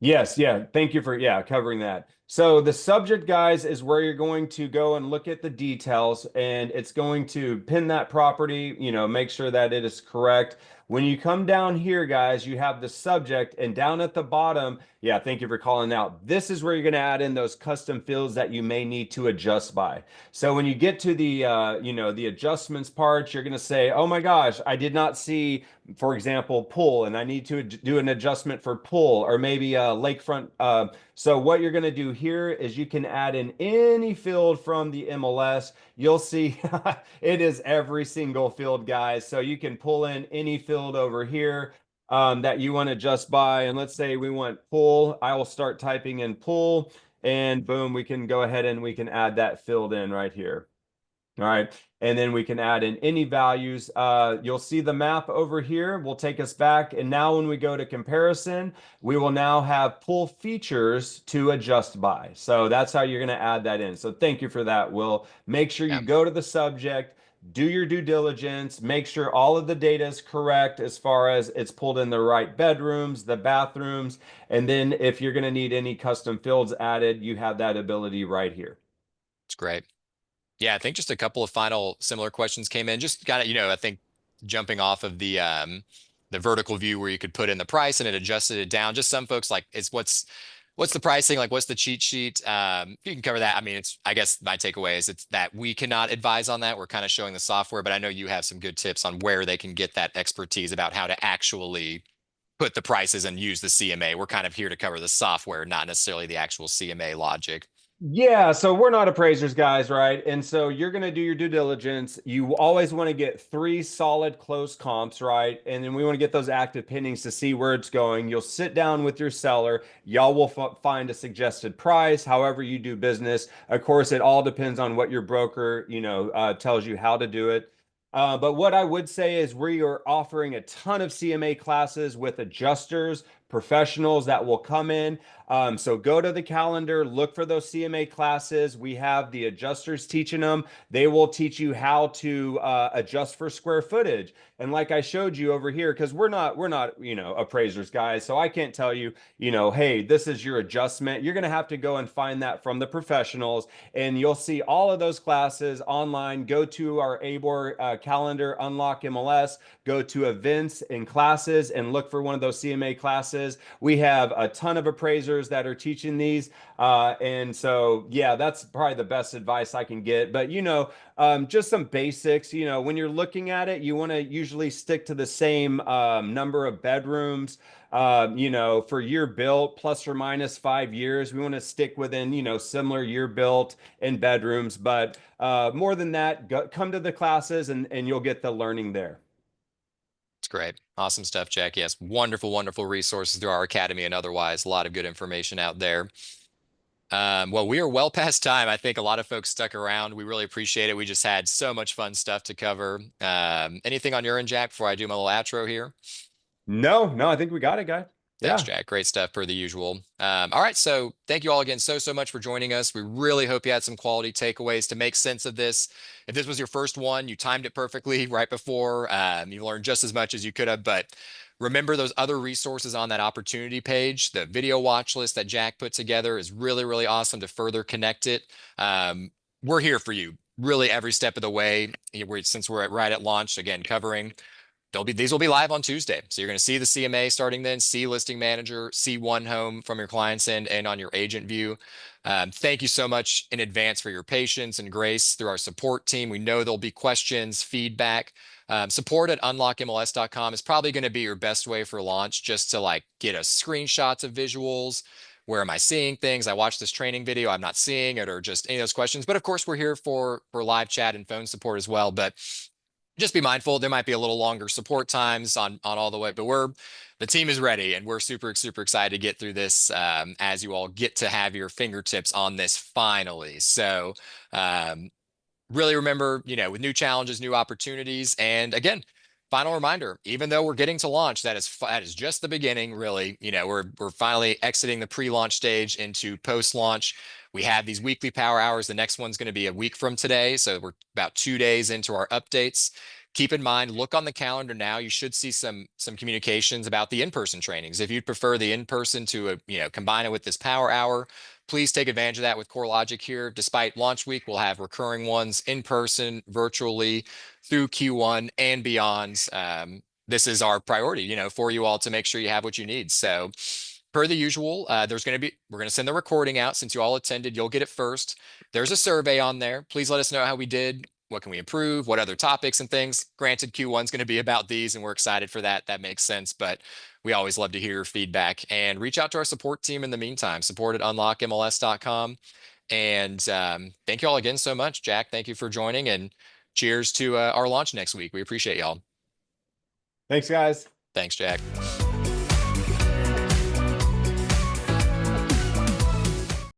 Yes, yeah. Thank you for covering that. So the subject, guys, is where you're going to go and look at the details, and it's going to pin that property, make sure that it is correct. When you come down here, guys, you have the subject, and down at the bottom, yeah, thank you for calling out. This is where you're going to add in those custom fields that you may need to adjust by. So when you get to the the adjustments part, you're going to say, "Oh my gosh, I did not see, for example, pull, and I need to do an adjustment for pull, or maybe lakefront." So what you're going to do here is you can add in any field from the MLS. You'll see it is every single field, guys. So you can pull in any field over here that you want to adjust by. And let's say we want pull. I will start typing in pull, and boom, we can go ahead and we can add that field in right here. All right. And then we can add in any values. You'll see the map over here will take us back. And now when we go to comparison, we will now have pull features to adjust by. So that's how you're going to add that in. So thank you for that, Will. Make sure you Yeah, go to the subject, do your due diligence, make sure all of the data is correct as far as it's pulled in the right bedrooms, the bathrooms. And then if you're going to need any custom fields added, you have that ability right here. it's great. Yeah, I think just a couple of final similar questions came in. Just kind of, I think jumping off of the vertical view where you could put in the price and it adjusted it down. Just some folks like it's what's the pricing, like what's the cheat sheet? If you can cover that. I mean, I guess my takeaway is it's that we cannot advise on that. We're kind of showing the software, but I know you have some good tips on where they can get that expertise about how to actually put the prices and use the CMA. We're kind of here to cover the software, not necessarily the actual CMA logic. Yeah, so we're not appraisers, guys, right? And so you're going to do your due diligence. You always want to get three solid close comps, right? And then we want to get those active pinnings to see where it's going. You'll sit down with your seller. Y'all will find a suggested price, however you do business. Of course, it all depends on what your broker, tells you how to do it. But what I would say is we are offering a ton of CMA classes with adjusters, professionals that will come in. So go to the calendar, look for those CMA classes. We have the adjusters teaching them. They will teach you how to adjust for square footage. And like I showed you over here, because we're not appraisers, guys. So I can't tell you, hey, this is your adjustment. You're gonna have to go and find that from the professionals, and you'll see all of those classes online. Go to our ABOR calendar, Unlock MLS. Go to events and classes and look for one of those CMA classes. We have a ton of appraisers that are teaching these. And so, yeah, that's probably the best advice I can get. But, just some basics, when you're looking at it, you want to usually stick to the same number of bedrooms. For year built plus or minus 5 years, we want to stick within, similar year built and bedrooms. But more than that, come to the classes and you'll get the learning there. It's great. Awesome stuff, Jack. Yes, wonderful, wonderful resources through our academy and otherwise. A lot of good information out there. Well, we are well past time. I think a lot of folks stuck around. We really appreciate it. We just had so much fun stuff to cover. Anything on your end, Jack, before I do my little outro here? No, I think we got it, guy. Thanks, Yeah. Jack. Great stuff per the usual. All right. So thank you all again so much for joining us. We really hope you had some quality takeaways to make sense of this. If this was your first one, you timed it perfectly right before. You learned just as much as you could have, but remember those other resources on that opportunity page. The video watch list that Jack put together is really, really awesome to further connect it. We're here for you really every step of the way. Since we're right at launch, again, covering these will be live on Tuesday. So you're going to see the CMA starting then, see listing manager, see one home from your client's end and on your agent view. Thank you so much in advance for your patience and grace through our support team. We know there'll be questions, feedback. Support at unlockmls.com is probably going to be your best way for launch, just to get us screenshots of visuals. Where am I seeing things? I watched this training video, I'm not seeing it, or just any of those questions. But of course, we're here for live chat and phone support as well. But just be mindful. There might be a little longer support times on all the way, but the team is ready and we're super excited to get through this as you all get to have your fingertips on this finally. So um, really remember, with new challenges, new opportunities, and again, final reminder: even though we're getting to launch, that is just the beginning. Really, we're finally exiting the pre-launch stage into post-launch. We have these weekly power hours. The next one's going to be a week from today, so we're about 2 days into our updates. keep in mind, look on the calendar now. You should see some communications about the in-person trainings. If you'd prefer the in-person to combine it with this power hour, please take advantage of that with CoreLogic here. Despite launch week, we'll have recurring ones in person, virtually through Q1 and beyond. This is our priority, for you all to make sure you have what you need. So per the usual, we're going to send the recording out. Since you all attended, you'll get it first. There's a survey on there. Please let us know how we did. What can we improve? What other topics and things? Granted, Q1 is going to be about these, and we're excited for that. That makes sense, but we always love to hear your feedback. And reach out to our support team in the meantime, support at unlockmls.com. And thank you all again so much. Jack, thank you for joining, and cheers to our launch next week. We appreciate y'all. Thanks, guys. Thanks, Jack.